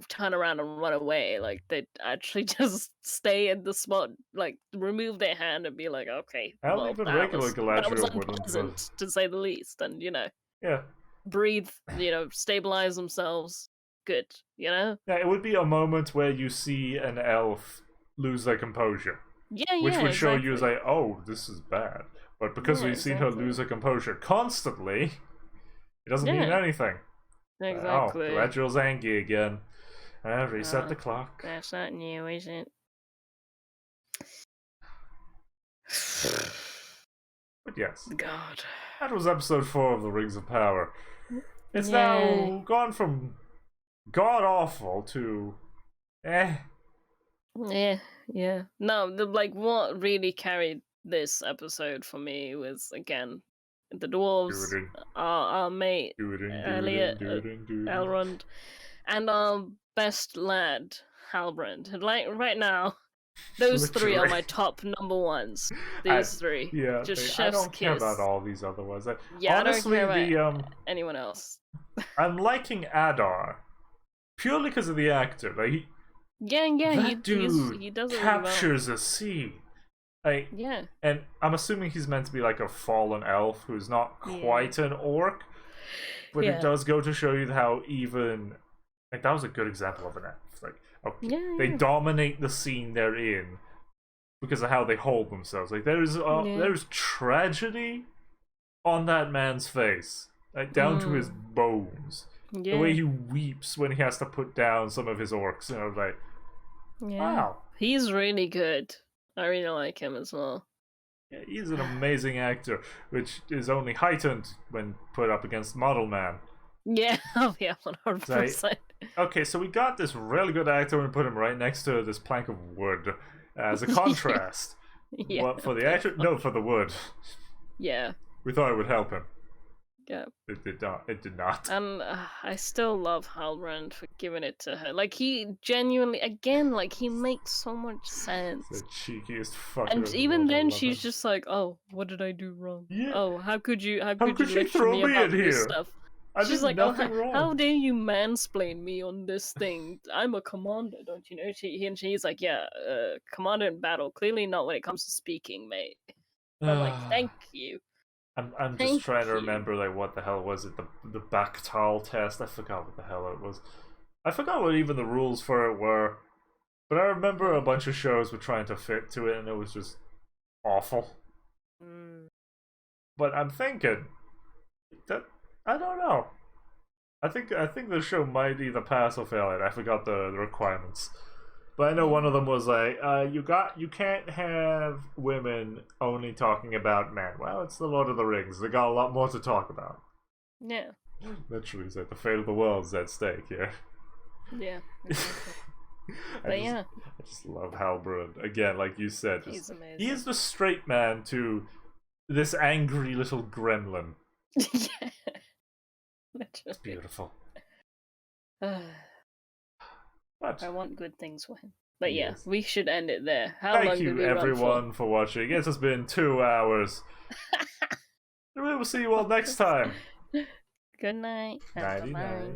turn around and run away. Like they'd actually just stay in the spot, like remove their hand and be like, okay, Hell, well, even that regular was Galadriel wouldn't unpleasant, have. to say the least. And you know, Yeah. breathe, you know, stabilize themselves. Good, you know. Yeah, it would be a moment where you see an elf lose their composure. Yeah, Which yeah, would show you as exactly. like, oh, this is bad. But because Yeah, we've seen her exactly. lose her composure constantly, it doesn't mean Yeah. anything. Exactly. Oh, Galadriel's angry again. Reset Oh, the clock. That's not new, is it? But yes. God. That was episode 4 of The Rings of Power. It's Yeah. now gone from god awful to Yeah. No, like what really carried this episode for me was again the dwarves, Dude. our mate Elliot, Dude. Elrond, and our best lad Halbrand. And like right now, those three are Literally. my top number ones. These three, Yeah, just I chef's don't care kiss. about all these other ones. Yeah, Honestly, I don't care about the anyone else. I'm liking Adar purely because of the actor. Like Yeah, that dude he does it really well. captures a scene. Like, Yeah. and I'm assuming he's meant to be like a fallen elf who's not quite an orc, but Yeah. it does go to show you how even like that was a good example of an elf. Like, okay, Yeah, they yeah. dominate the scene they're in because of how they hold themselves. Like there's Yeah. there's tragedy on that man's face, like down to his bones. The way Yeah. he weeps when he has to put down some of his orcs, you know, like Yeah. wow. He's really good. I really like him as well. Yeah, he's an amazing actor, which is only heightened when put up against Model Man. Yeah, oh yeah, It's 100%. like, okay, so we got this really good actor and put him right next to this plank of wood as a contrast. Yeah, What, for the actor? No, for the wood. Yeah. We thought it would help him. Yeah. It did not. It did not. And I still love Halbrand for giving it to her. Like, he genuinely, again, like, he makes so much sense. The cheekiest fucker. And in the even world. I then, love she's him. just like, "Oh, what did I do wrong? Yeah. Oh, how could you could you lecture throw me me about in this here? stuff?" I She's did like, "Oh, nothing wrong." how dare you mansplain me on this thing? I'm a commander, don't you know?" She's like, "Yeah, commander in battle. Clearly not when it comes to speaking, mate." And I'm like, "Thank you." I'm just Thank trying to you. remember like what the hell was it, the Bactal test. I forgot what the hell it was. I forgot what even the rules for it were. But I remember a bunch of shows were trying to fit to it, and it was just awful. But I'm thinking that I don't know. I think the show might either pass or fail it. I forgot the requirements. But I know one of them was like, you can't have women only talking about men. Well, it's the Lord of the Rings. They got a lot more to talk about. Yeah. Literally, it's like the fate of the world's at stake here. Yeah. Exactly. But yeah. I just love Halbrand. Again, like you said, He's amazing. He is the straight man to this angry little gremlin. Yeah. It's beautiful. But I want good things for him. But yeah, Yes. we should end it there. How Thank long you, did we run everyone, for watching. It has been 2 hours. We will see you all next time. Good night. Nighty Bye. night.